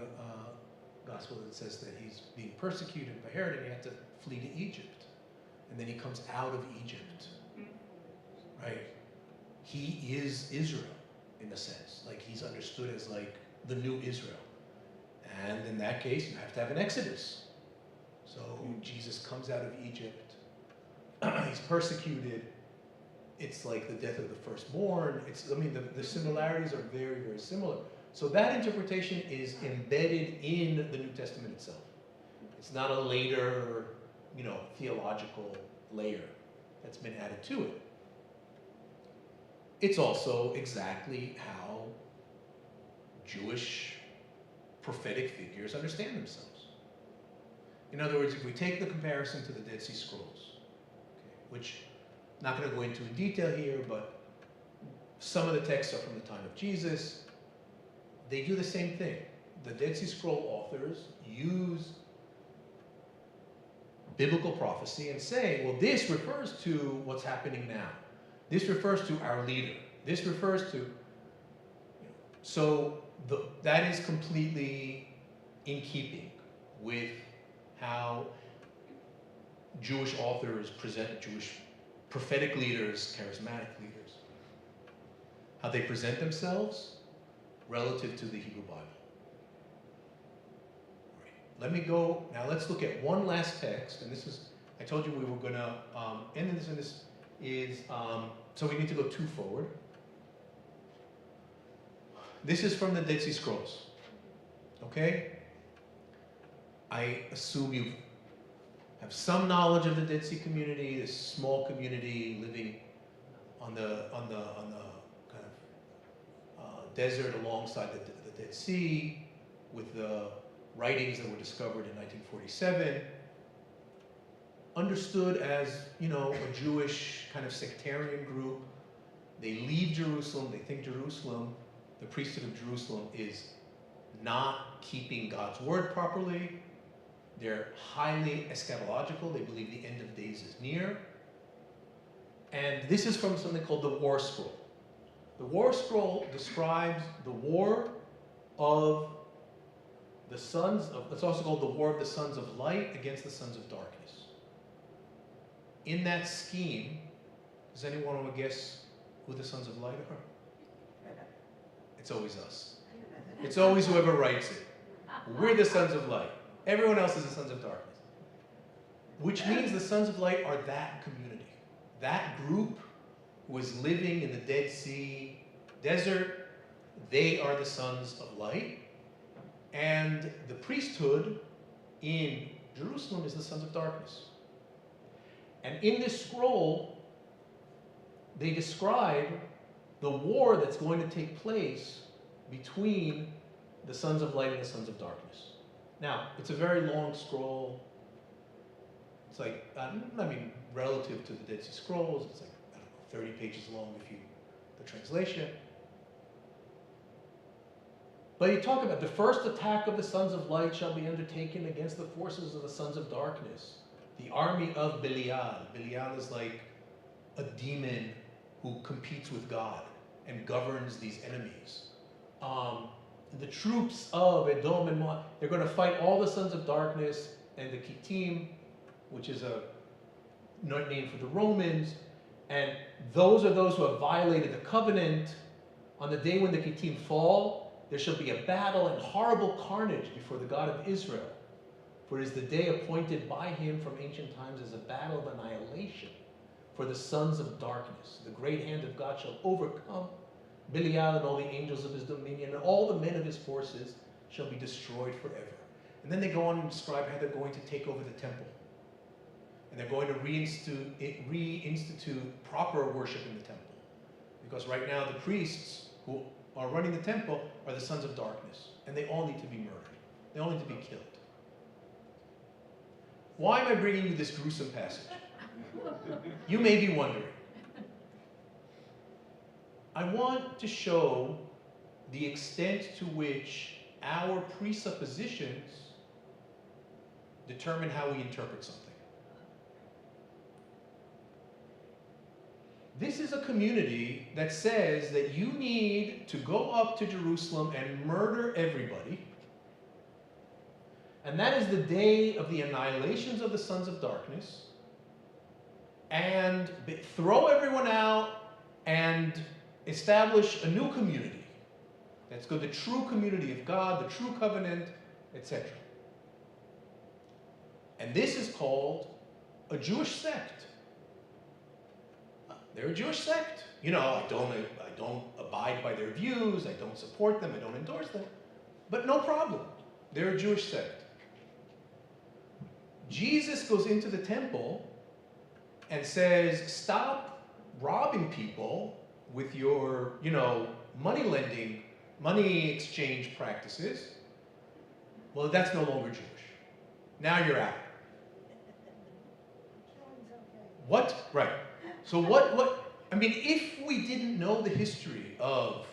C: gospel that says that he's being persecuted by Herod and he had to flee to Egypt. And then he comes out of Egypt. Right? He is Israel in a sense. Like he's understood as like the new Israel. And in that case, you have to have an exodus. So Jesus comes out of Egypt. He's persecuted. It's like the death of the firstborn. The similarities are very, very similar. So that interpretation is embedded in the New Testament itself. It's not a later, theological layer that's been added to it. It's also exactly how Jewish prophetic figures understand themselves. In other words, if we take the comparison to the Dead Sea Scrolls, which I'm not going to go into in detail here, but some of the texts are from the time of Jesus, they do the same thing. The Dead Sea Scroll authors use biblical prophecy and say, well, this refers to what's happening now. This refers to our leader. This refers to... So that is completely in keeping with how Jewish authors present Jewish prophetic leaders, charismatic leaders, how they present themselves relative to the Hebrew Bible. All right. Let me go, now let's look at one last text, and this is, I told you we were going to end this, and this is, so we need to go 2 forward. This is from the Dead Sea Scrolls, okay? I assume you have some knowledge of the Dead Sea community, this small community living on the kind of desert alongside the Dead Sea, with the writings that were discovered in 1947, understood as, a Jewish kind of sectarian group. They leave Jerusalem, they think Jerusalem, the priesthood of Jerusalem, is not keeping God's word properly. They're highly eschatological. They believe the end of days is near. And this is from something called the War Scroll. The War Scroll describes the war of the sons of, it's also called the War of the Sons of Light against the Sons of Darkness. In that scheme, does anyone want to guess who the Sons of Light are? It's always us. It's always whoever writes it. We're the Sons of Light. Everyone else is the Sons of Darkness. Which means the Sons of Light are that community. That group who is living in the Dead Sea desert, they are the Sons of Light. And the priesthood in Jerusalem is the Sons of Darkness. And in this scroll, they describe the war that's going to take place between the Sons of Light and the Sons of Darkness. Now, it's a very long scroll. It's like, relative to the Dead Sea Scrolls, it's like, 30 pages long if you, the translation. But you talk about the first attack of the Sons of Light shall be undertaken against the forces of the Sons of Darkness. the army of Belial. Belial is like a demon who competes with God and governs these enemies. The troops of Edom and Moab, they're going to fight all the sons of darkness and the Kittim, which is a name for the Romans. And those are those who have violated the covenant. On the day when the Kittim fall, there shall be a battle and horrible carnage before the God of Israel. For it is the day appointed by him from ancient times as a battle of annihilation for the sons of darkness. The great hand of God shall overcome Belial and all the angels of his dominion, and all the men of his forces shall be destroyed forever. And then they go on and describe how they're going to take over the temple. And they're going to reinstitute proper worship in the temple. Because right now the priests who are running the temple are the sons of darkness. And they all need to be murdered. They all need to be killed. Why am I bringing you this gruesome passage? You may be wondering. I want to show the extent to which our presuppositions determine how we interpret something. This is a community that says that you need to go up to Jerusalem and murder everybody. And that is the day of the annihilations of the sons of darkness. And throw everyone out and establish a new community. That's good, the true community of God, the true covenant, etc. And this is called a Jewish sect. They're a Jewish sect. You know, I don't abide by their views, I don't support them, I don't endorse them. But no problem. They're a Jewish sect. Jesus goes into the temple and says, stop robbing people with your, money lending, money exchange practices. Well, that's no longer Jewish. Now you're out. What? Right. So if we didn't know the history of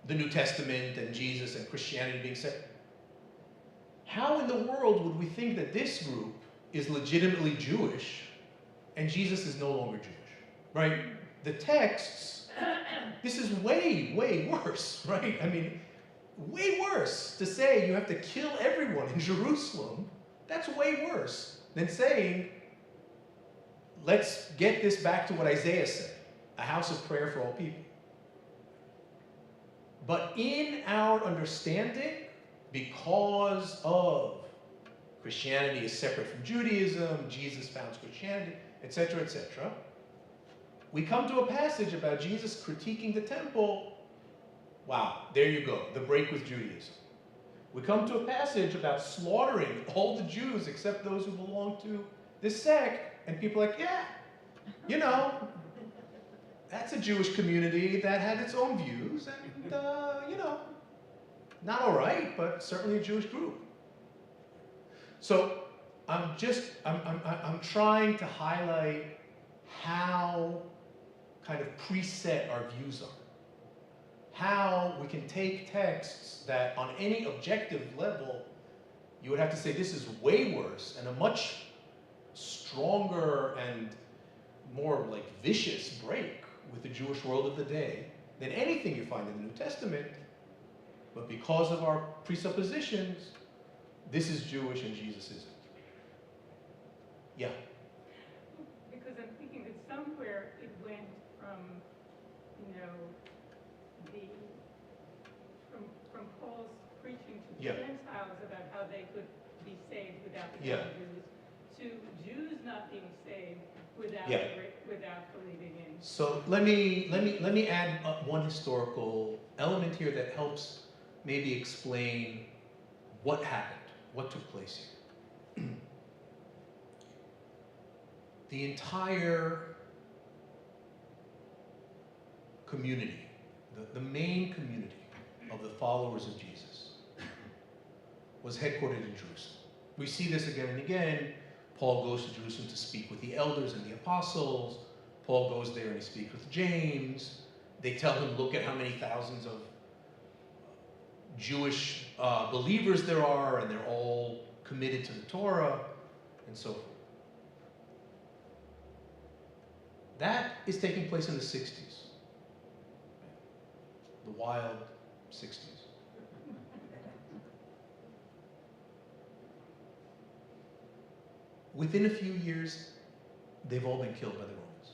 C: the New Testament and Jesus and Christianity being set, how in the world would we think that this group is legitimately Jewish and Jesus is no longer Jewish, right? The texts, this is way, way worse, right? I mean, way worse to say you have to kill everyone in Jerusalem. That's way worse than saying, let's get this back to what Isaiah said, a house of prayer for all people. But in our understanding, because of Christianity is separate from Judaism, Jesus founds Christianity, etc., etc., we come to a passage about Jesus critiquing the temple. Wow, there you go, the break with Judaism. We come to a passage about slaughtering all the Jews except those who belong to this sect, and people are like, yeah, that's a Jewish community that had its own views, and, not all right, but certainly a Jewish group. So I'm trying to highlight how kind of preset our views are. How we can take texts that on any objective level, you would have to say this is way worse and a much stronger and more like vicious break with the Jewish world of the day than anything you find in the New Testament. But because of our presuppositions, this is Jewish and Jesus isn't. Yeah?
E: Because I'm thinking that somewhere it went from, from Paul's preaching to the Gentiles about how they could be saved without the Jews, to Jews not being saved without believing in.
C: So let me add one historical element here that helps maybe explain what happened, what took place here. The entire community, the main community of the followers of Jesus was headquartered in Jerusalem. We see this again and again. Paul goes to Jerusalem to speak with the elders and the apostles. Paul goes there and he speaks with James. They tell him, look at how many thousands of Jewish believers there are, and they're all committed to the Torah. and so forth. That is taking place in the 60s. The wild 60s. Within a few years, they've all been killed by the Romans.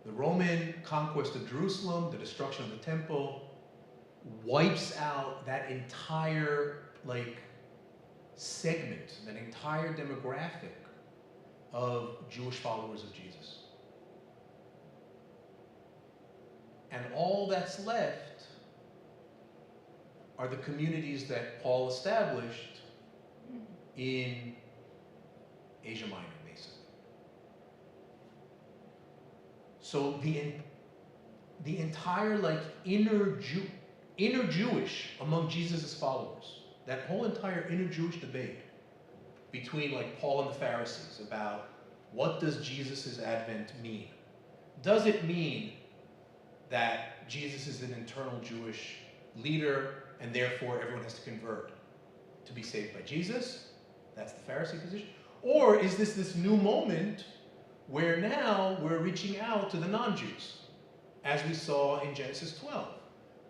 C: The Roman conquest of Jerusalem, the destruction of the temple, wipes out that entire segment, that entire demographic of Jewish followers of Jesus. And all that's left are the communities that Paul established in Asia Minor, basically. So the entire inner Jewish among Jesus' followers, that whole entire inner Jewish debate between Paul and the Pharisees about what does Jesus' advent mean? Does it mean that Jesus is an internal Jewish leader and therefore everyone has to convert to be saved by Jesus? That's the Pharisee position. Or is this new moment where now we're reaching out to the non-Jews, as we saw in Genesis 12?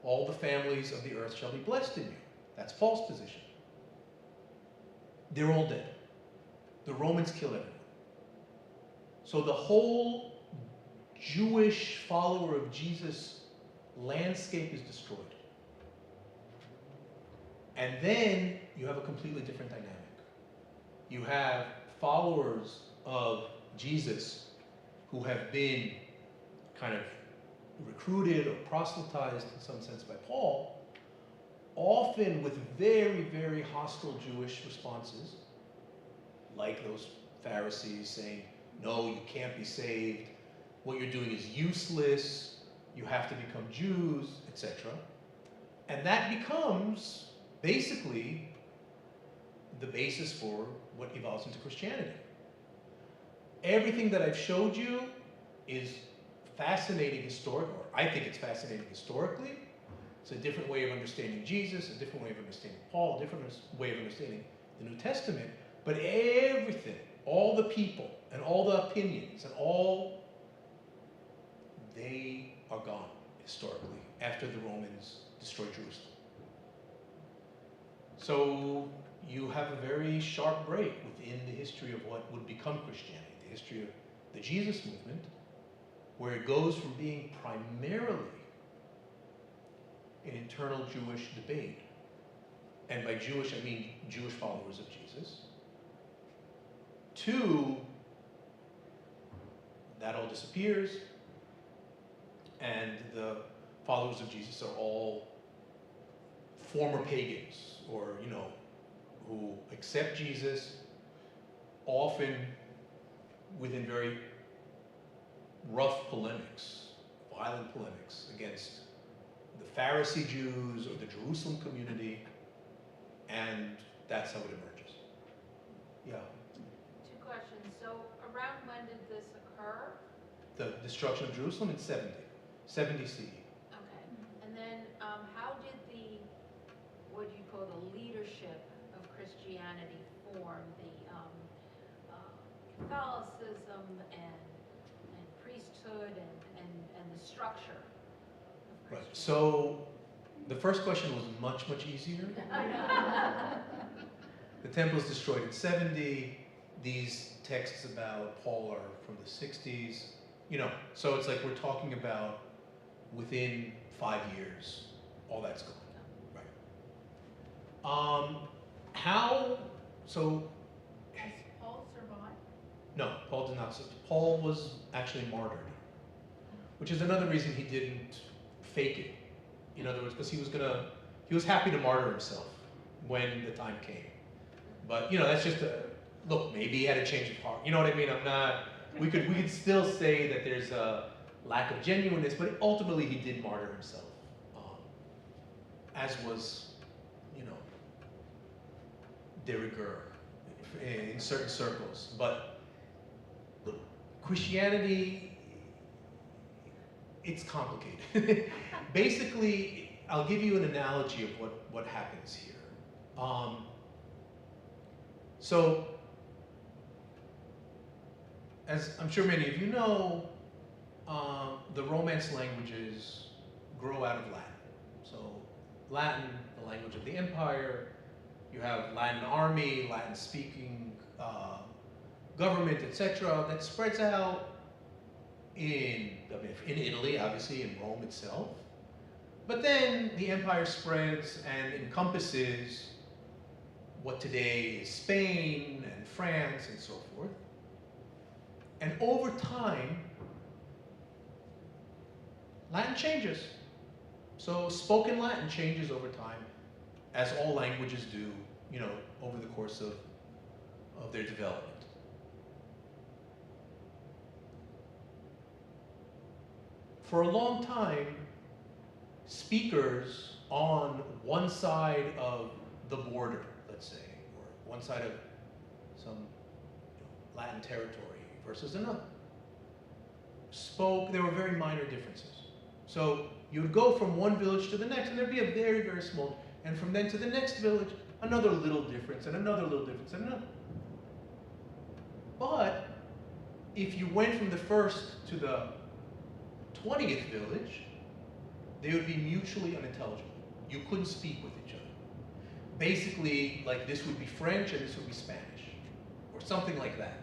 C: All the families of the earth shall be blessed in you. That's Paul's position. They're all dead. The Romans killed everyone. So the whole Jewish follower of Jesus landscape is destroyed. And then you have a completely different dynamic. You have followers of Jesus who have been kind of recruited or proselytized in some sense by Paul, often with very, very hostile Jewish responses, like those Pharisees saying, no, you can't be saved, what you're doing is useless, you have to become Jews, etc. And that becomes basically the basis for what evolves into Christianity. Everything that I've showed you is fascinating historically, or I think it's fascinating historically. It's a different way of understanding Jesus, a different way of understanding Paul, a different way of understanding the New Testament. But everything, all the people, and all the opinions, and they are gone historically after the Romans destroyed Jerusalem. So you have a very sharp break within the history of what would become Christianity, the history of the Jesus movement, where it goes from being primarily an internal Jewish debate, and by Jewish I mean Jewish followers of Jesus, to that all disappears, and the followers of Jesus are all former pagans, or who accept Jesus, often within very rough polemics, violent polemics against the Pharisee Jews or the Jerusalem community, and that's how it emerges. Yeah.
B: Two questions. So around when did this occur?
C: The destruction of Jerusalem in 70 CE.
B: Okay. And then how did what do you call the leadership of Christianity form, the Catholicism and priesthood and the structure of
C: Right.
B: Christianity?
C: So the first question was much, much easier. The temple is destroyed in 70. These texts about Paul are from the 60s. So it's like we're talking about within 5 years, all that's gone. Right. So
B: Has Paul survived?
C: no, Paul did not. Paul was actually martyred, which is another reason he didn't fake it. In other words, because he was happy to martyr himself when the time came. But that's just look. Maybe he had a change of heart. You know what I mean? We could still say that there's a lack of genuineness, but ultimately he did martyr himself, as was de rigueur in certain circles. But look, Christianity, it's complicated. Basically, I'll give you an analogy of what happens here. So as I'm sure many of you know, the Romance languages grow out of Latin. So Latin, the language of the empire, you have Latin army, Latin speaking government, etc. that spreads out in Italy, obviously, in Rome itself. But then the empire spreads and encompasses what today is Spain and France and so forth. And over time, Latin changes. So spoken Latin changes over time, as all languages do, you know, over the course of their development. For a long time, speakers on one side of the border, let's say, or one side of some Latin territory versus another, spoke, there were very minor differences. So you would go from one village to the next, and there'd be a very, very small, and from then to the next village, another little difference, and another little difference, and another. But if you went from the first to the 20th village, they would be mutually unintelligible. You couldn't speak with each other. Basically, like this would be French and this would be Spanish, or something like that.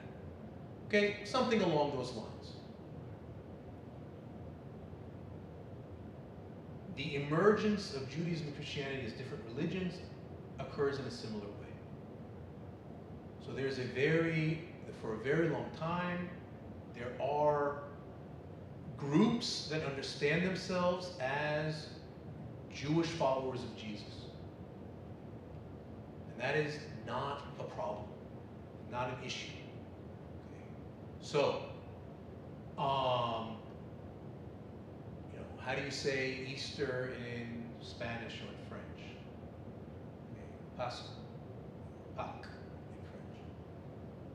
C: Okay, something along those lines. The emergence of Judaism and Christianity as different religions occurs in a similar way. So there's for a very long time, there are groups that understand themselves as Jewish followers of Jesus. And that is not a problem, not an issue. Okay. So, how do you say Easter in Spanish or in French? Okay. Pascua. Pâques in French.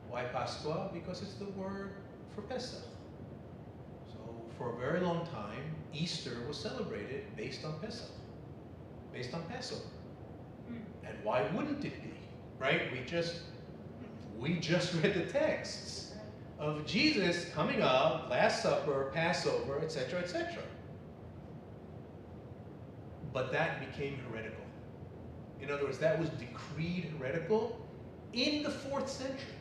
C: Why Pascua? Because it's the word for Pesach. So for a very long time, Easter was celebrated based on Pesach, based on Passover. And why wouldn't it be? Right? We just read the texts of Jesus coming up, Last Supper, Passover, etc., etc. But that became heretical. In other words, that was decreed heretical in the 4th century.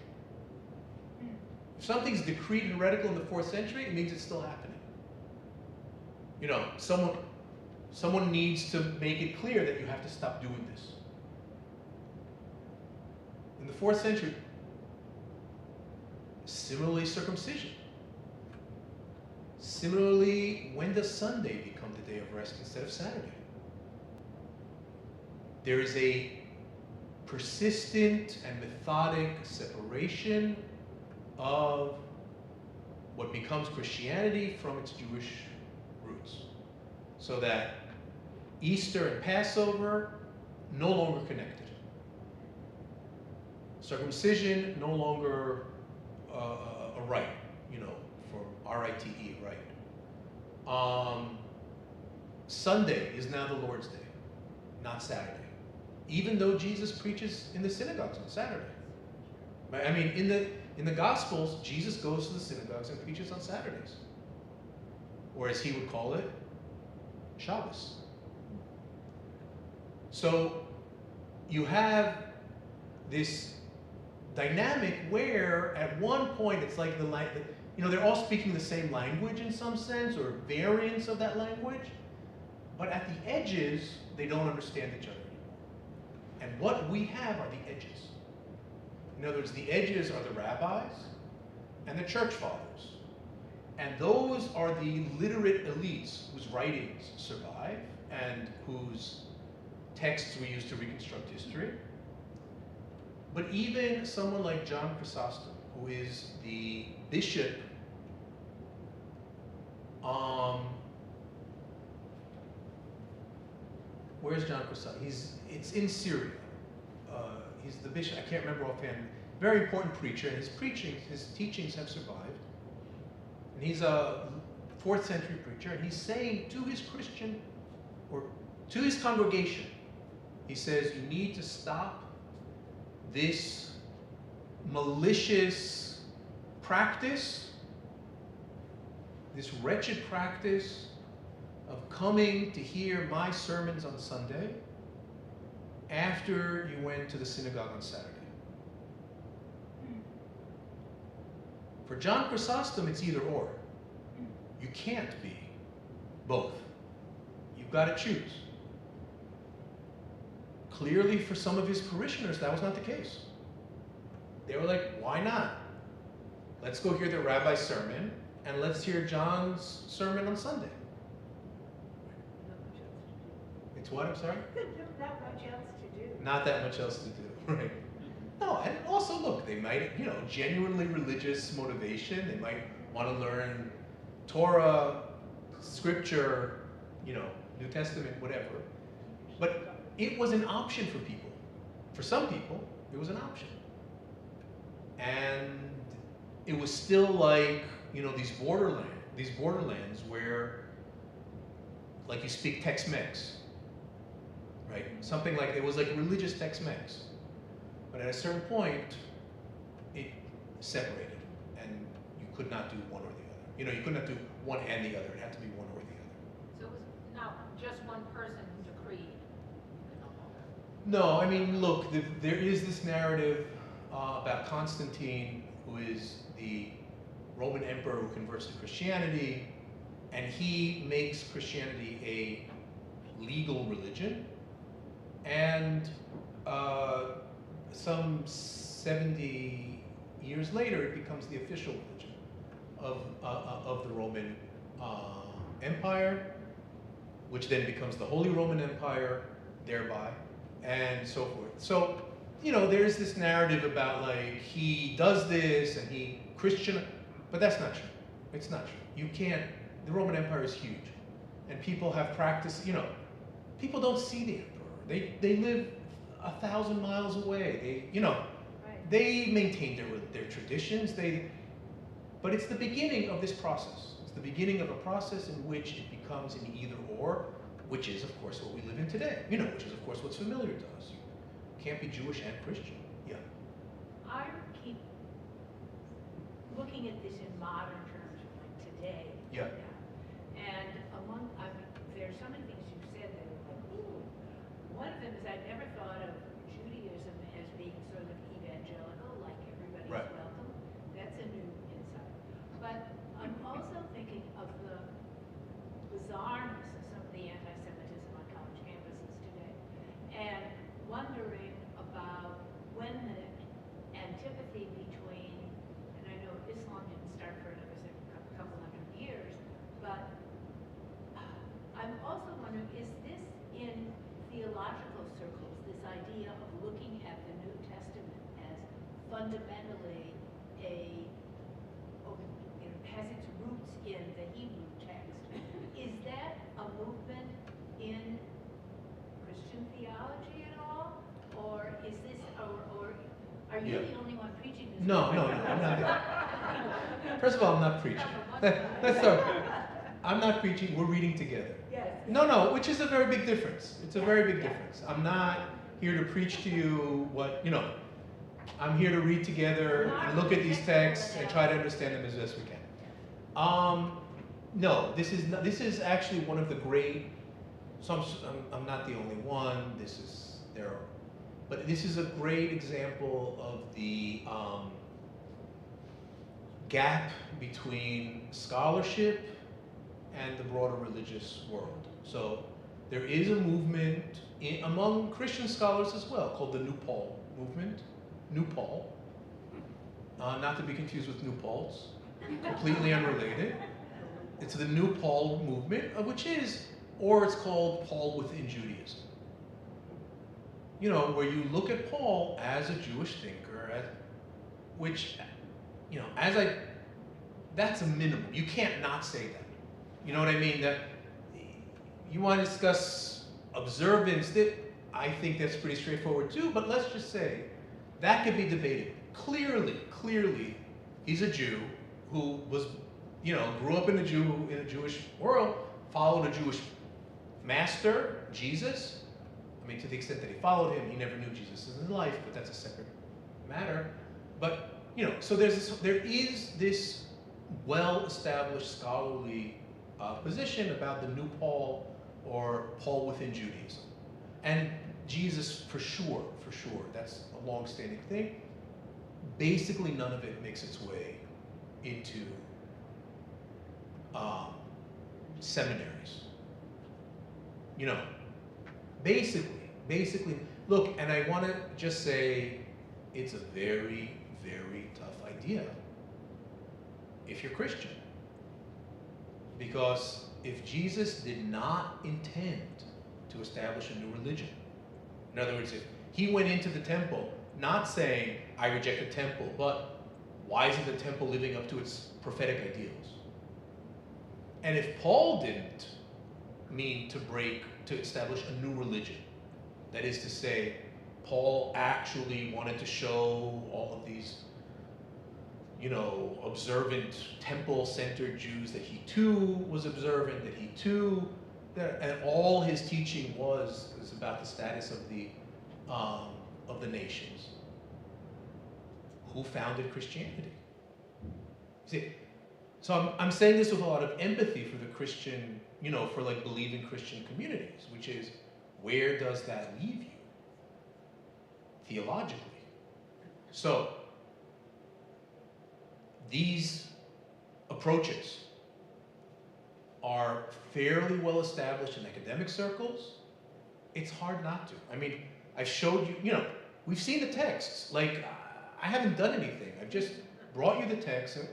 C: If something's decreed heretical in the 4th century, it means it's still happening. You know, someone needs to make it clear that you have to stop doing this. In the 4th century, similarly circumcision. Similarly, when does Sunday become the day of rest instead of Saturday? There is a persistent and methodic separation of what becomes Christianity from its Jewish roots. So that Easter and Passover no longer connected. Circumcision no longer a rite, you know, for R-I-T-E, right. Sunday is now the Lord's Day, not Saturday. Even though Jesus preaches in the synagogues on Saturday. I mean, in the Gospels, Jesus goes to the synagogues and preaches on Saturdays. Or as he would call it, Shabbos. So you have this dynamic where at one point it's like they're all speaking the same language in some sense, or variants of that language, but at the edges, they don't understand each other anymore. And what we have are the edges. In other words, the edges are the rabbis and the church fathers. And those are the literate elites whose writings survive and whose texts we use to reconstruct history. But even someone like John Chrysostom, who is the bishop, where's John Chrysostom? It's in Syria. He's the bishop, I can't remember offhand. Very important preacher, and his teachings have survived. And he's a 4th century preacher, and he's saying to his Christian, or to his congregation, he says, you need to stop this malicious practice, this wretched practice of coming to hear my sermons on Sunday after you went to the synagogue on Saturday. For John Chrysostom, it's either or. You can't be both. You've got to choose. Clearly, for some of his parishioners, that was not the case. They were like, why not? Let's go hear the rabbi's sermon, and let's hear John's sermon on Sunday. It's what, I'm sorry?
D: Not much else to do.
C: Not that much else to do, right? No, and also look, they might, genuinely religious motivation. They might want to learn Torah, Scripture, New Testament, whatever. But it was an option for people. For some people, it was an option. And it was still like, these borderlands where, like, you speak Tex-Mex, right? Something like, it was like religious Tex-Mex. But at a certain point, it separated, and you could not do one or the other. You could not do one and the other. It had to be one or the other.
B: So it was not just one person who decreed.
C: No, I mean, look, there is this narrative about Constantine, who is the Roman emperor who converts to Christianity, and he makes Christianity a legal religion, and some 70 years later, it becomes the official religion of the Roman Empire, which then becomes the Holy Roman Empire, thereby, and so forth. So, there's this narrative about, like, he does this and he Christian, but that's not true. It's not true. You can't, the Roman Empire is huge, and people have practiced, people don't see the emperor. They live 1,000 miles away. They maintain their traditions. But it's the beginning of this process. It's the beginning of a process in which it becomes an either or, which is, of course, what we live in today. Which is, of course, what's familiar to us. You can't be Jewish and Christian. Yeah.
H: I keep looking at this in modern terms, like today.
C: Yeah.
H: And there's so many things you've said that are like, ooh. One of them is I never thought of Judaism as being sort of evangelical, like everybody's
C: Right.
H: welcome. That's a new insight. But I'm also thinking of the bizarreness of some of the anti-Semitism on college campuses today, and wondering about when the antipathy between, and I know Islam didn't start for another couple hundred years, but I'm also wondering, is this in theological circles, this idea of looking at the New Testament as fundamentally has its roots in the Hebrew text? Is that a movement in Christian theology at all? Or is this, or are you
C: Yeah.
H: the only one preaching this?
C: No, I'm not. First of all, I'm not preaching. Let's start. I'm not preaching. We're reading together.
H: Yes.
C: No, which is a very big difference. It's a very big difference. I'm not here to preach to you what, I'm here to read together and look at these texts and try to understand them as best we can. No, this is actually one of the great, so I'm not the only one, but this is a great example of the gap between scholarship and the broader religious world. So there is a movement among Christian scholars as well called the New Paul movement. New Paul, not to be confused with New Paltz, completely unrelated. It's the New Paul movement, or it's called Paul within Judaism. Where you look at Paul as a Jewish thinker, that's a minimum. You can't not say that. You know what I mean? That you want to discuss observance, that I think that's pretty straightforward too, but let's just say that could be debated. Clearly, he's a Jew who was, grew up in a Jewish world, followed a Jewish master, Jesus. I mean, to the extent that he followed him, he never knew Jesus in his life, but that's a separate matter. But so there is this well-established scholarly position about the new Paul or Paul within Judaism. And Jesus, for sure, that's a long-standing thing. Basically, none of it makes its way into seminaries. Basically, look, and I want to just say, it's a very, very tough idea if you're Christian. Because if Jesus did not intend to establish a new religion, in other words, if he went into the temple not saying, I reject the temple, but why isn't the temple living up to its prophetic ideals? And if Paul didn't mean to establish a new religion, that is to say, Paul actually wanted to show all of these, observant temple-centered Jews that he too was observant, that he too, and all his teaching was about the status of the nations. Who founded Christianity? See, so I'm saying this with a lot of empathy for the Christian, for like believing Christian communities, which is, where does that leave you theologically? So, these approaches are fairly well established in academic circles. It's hard not to. I mean, I showed you, we've seen the texts. Like, I haven't done anything. I've just brought you the text. And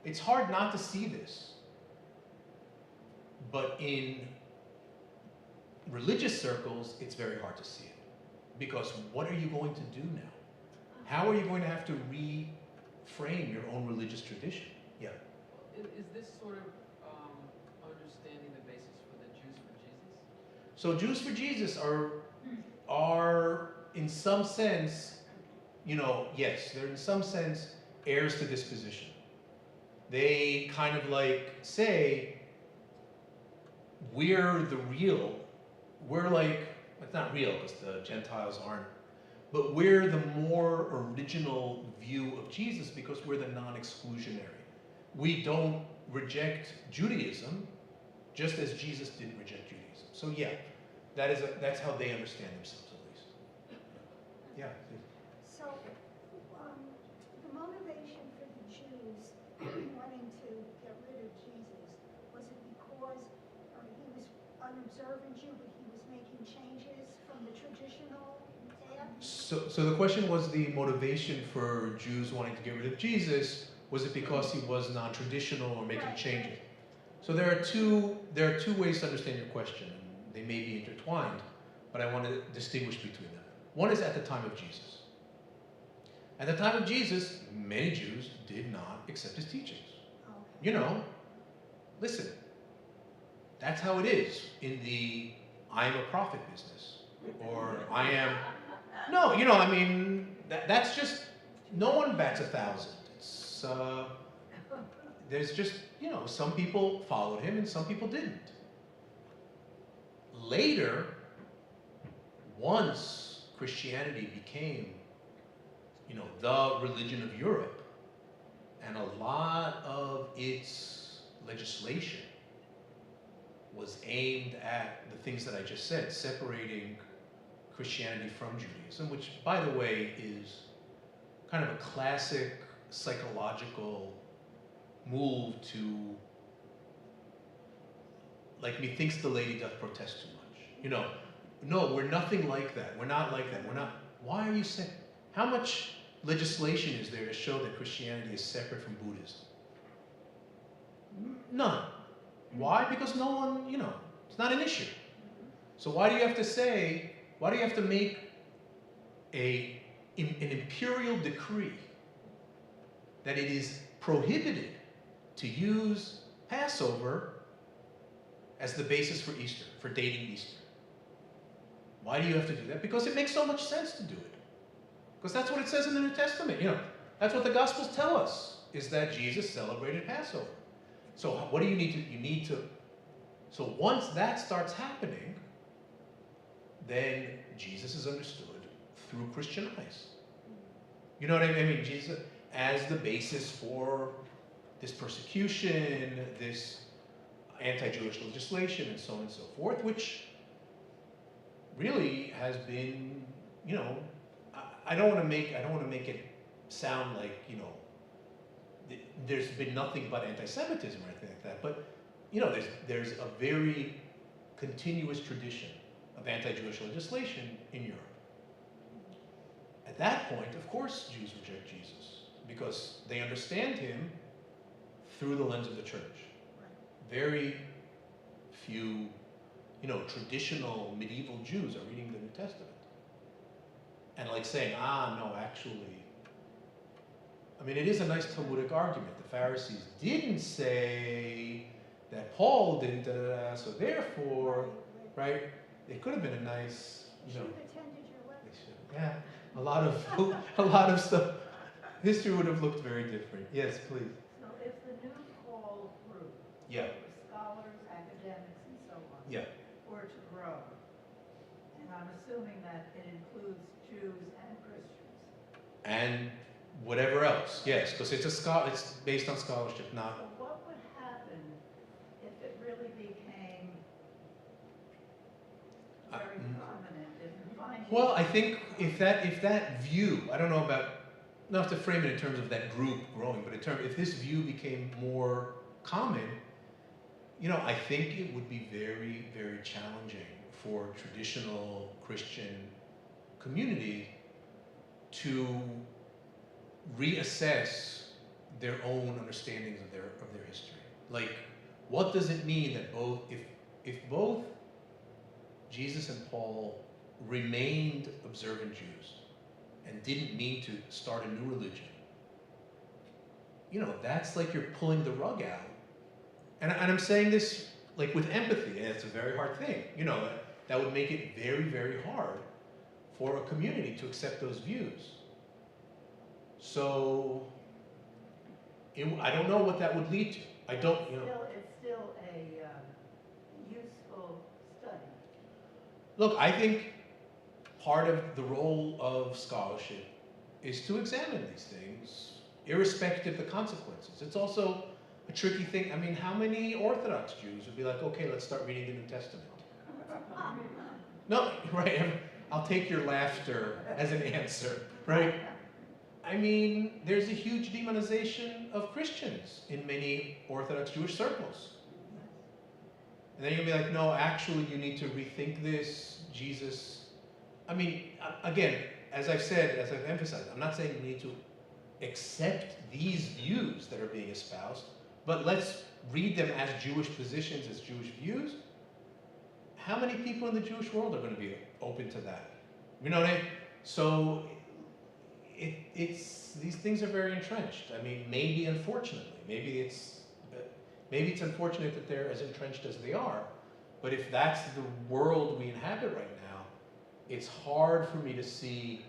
C: it's hard not to see this. But in religious circles, it's very hard to see it. Because what are you going to do now? How are you going to have to reframe your own religious tradition? Yeah.
I: Is this sort of understanding the basis for the Jews for Jesus?
C: So Jews for Jesus are in some sense, yes, they're in some sense heirs to this position. They kind of like say, we're the real, we're like, it's not real because the Gentiles aren't, but we're the more original view of Jesus because we're the non-exclusionary. We don't reject Judaism just as Jesus didn't reject Judaism. So yeah, that's how they understand themselves at least. Yeah.
J: So, the motivation for the Jews wanting to get rid of Jesus, was it because he was an observant Jew, but he was making changes from the traditional path?
C: So the question was the motivation for Jews wanting to get rid of Jesus, was it because he was non-traditional or making changes? So there are two ways to understand your question, and they may be intertwined, but I want to distinguish between them. One is at the time of Jesus. At the time of Jesus, many Jews did not accept his teachings. Listen, that's how it is in the I am a prophet business, or I am, that's just, no one bats 1,000. It's, there's just, some people followed him and some people didn't. Later, once Christianity became, the religion of Europe, and a lot of its legislation was aimed at the things that I just said, separating Christianity from Judaism, which, by the way, is kind of a classic psychological move to, like, methinks the lady doth protest too much. No, we're nothing like that. We're not like that. We're not. Why are you saying? How much legislation is there to show that Christianity is separate from Buddhism? None. Why? Because no one, it's not an issue. So why do you have to make an imperial decree that it is prohibited to use Passover as the basis for Easter, for dating Easter? Why do you have to do that? Because it makes so much sense to do it. Because that's what it says in the New Testament. That's what the Gospels tell us, is that Jesus celebrated Passover. So what do you need to, so once that starts happening, then Jesus is understood through Christian eyes. You know what I mean? Jesus, as the basis for this persecution, this anti-Jewish legislation, and so on and so forth, which really has been, you know, I don't want to make it sound like, you know, there's been nothing but anti-Semitism or anything like that, but you know, there's a very continuous tradition of anti-Jewish legislation in Europe. At that point, of course, Jews reject Jesus because they understand him through the lens of the church. Very few, you know, traditional medieval Jews are reading the New Testament and like saying, no, actually, I mean, it is a nice Talmudic argument. The Pharisees didn't say that Paul didn't, so therefore, right? It could have been a nice, you know.
J: Should have attended your lecture.
C: Yeah, a lot of stuff. History would have looked very different. Yes, please.
D: So if the new Paul group,
C: Yeah.
D: scholars, academics, and so on,
C: Yeah.
D: were to grow, and I'm assuming that it includes Jews and Christians.
C: And whatever else, yes, because it's based on scholarship, not.
D: So what would happen if it really became very prominent, if finding...
C: Well, I think if that view, I don't know about, not to frame it in terms of that group growing, but if this view became more common, you know, I think it would be very, very challenging for traditional Christian community to reassess their own understandings of their history. Like, what does it mean that if both Jesus and Paul remained observant Jews and didn't mean to start a new religion, you know, that's like you're pulling the rug out. And I'm saying this like with empathy, and it's a very hard thing. You know, that would make it very, very hard for a community to accept those views. So, I don't know what that would lead to. I don't, you know.
D: It's still a useful study.
C: Look, I think part of the role of scholarship is to examine these things, irrespective of the consequences. It's also a tricky thing. I mean, how many Orthodox Jews would be like, okay, let's start reading the New Testament? No, right, I'll take your laughter as an answer, right? I mean, there's a huge demonization of Christians in many Orthodox Jewish circles. And then you're gonna be like, no, actually you need to rethink this, Jesus. I mean, again, as I've said, as I've emphasized, I'm not saying we need to accept these views that are being espoused, but let's read them as Jewish positions, as Jewish views. How many people in the Jewish world are going to be open to that? You know what I mean? So these things are very entrenched. I mean, maybe unfortunately, maybe it's unfortunate that they're as entrenched as they are. But if that's the world we inhabit right now, it's hard for me to see,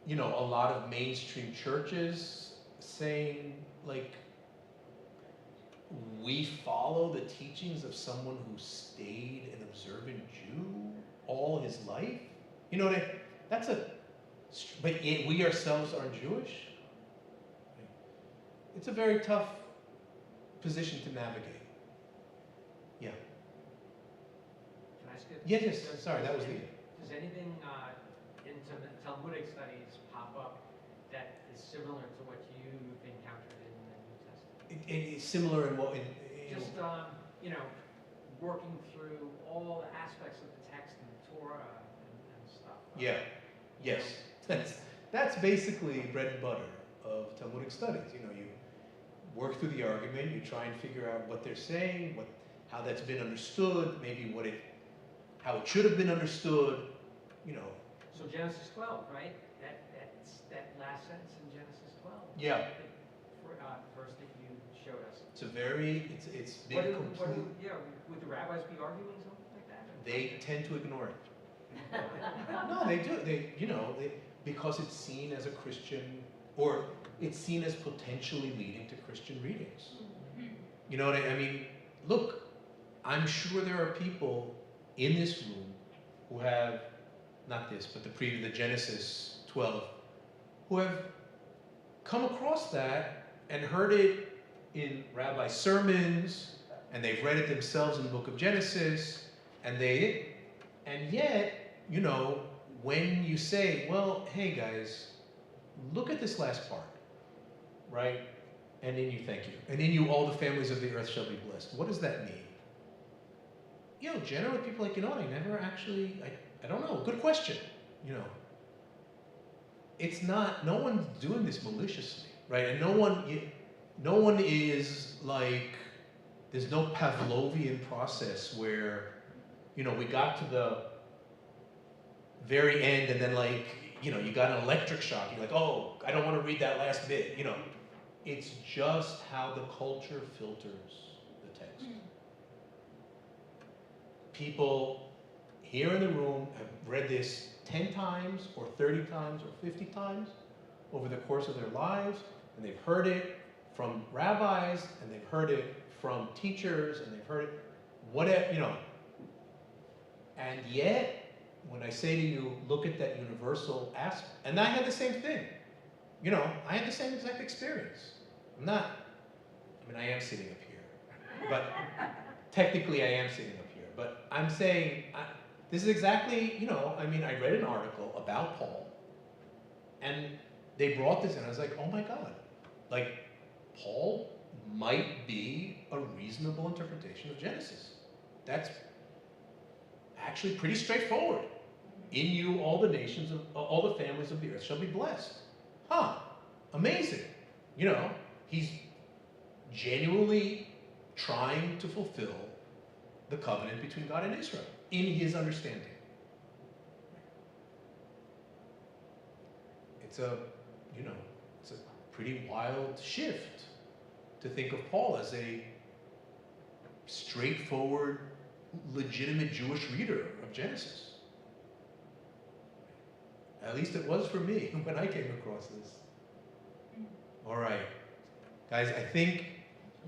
C: you know, a lot of mainstream churches saying, like, we follow the teachings of someone who stayed an observant Jew all his life. You know what but we ourselves aren't Jewish. It's a very tough position to navigate. Yeah.
G: Can I skip?
C: Yes, sorry, that was the...
G: Does anything in Talmudic studies pop up that is similar to what you've encountered in the New Testament?
C: It's similar in what...
G: Just, you know, working through all the aspects of the text and the Torah and stuff.
C: Yeah, yes. That's basically bread and butter of Talmudic studies. You know, you work through the argument, you try and figure out what they're saying, how that's been understood, maybe how it should have been understood, you know.
G: So Genesis 12, right? That last sentence in Genesis 12.
C: Yeah.
G: Verse that you showed us.
C: It's been complete.
G: Would the rabbis be arguing something like that?
C: They tend to ignore it. No, they do. Because it's seen as a Christian, or it's seen as potentially leading to Christian readings. You know what I mean? Look, I'm sure there are people in this room who have, not this, but the Genesis 12, who have come across that and heard it in rabbi sermons, and they've read it themselves in the book of Genesis, and yet, you know, when you say, well, hey guys, look at this last part, right? And in you, thank you. And in you, all the families of the earth shall be blessed. What does that mean? You know, generally people are like, you know, I never actually, I don't know, good question, you know. It's not, no one's doing this maliciously, right? And no one is like, there's no Pavlovian process where, you know, we got to the very end and then like, you know, you got an electric shock. You're like, oh, I don't want to read that last bit, you know. It's just how the culture filters the text. People here in the room have read this 10 times or 30 times or 50 times over the course of their lives, and they've heard it from rabbis, and they've heard it from teachers, and they've heard it, whatever, you know. And yet, when I say to you, look at that universal aspect, and I had the same thing. You know, I had the same exact experience. I am sitting up here, but technically I am sitting up here. But I'm saying, this is exactly, you know, I mean, I read an article about Paul, and they brought this in. I was like, oh my God, like, Paul might be a reasonable interpretation of Genesis. That's actually pretty straightforward. In you, all the nations, all the families of the earth shall be blessed. Huh, amazing. You know, he's genuinely trying to fulfill the covenant between God and Israel in his understanding. It's a pretty wild shift to think of Paul as a straightforward, legitimate Jewish reader of Genesis. At least it was for me when I came across this. All right, guys, I think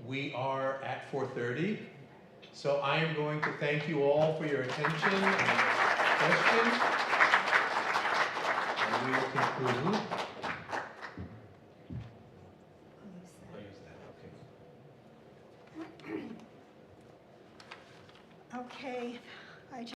C: we are at 4:30. So I am going to thank you all for your attention and questions. And we will conclude.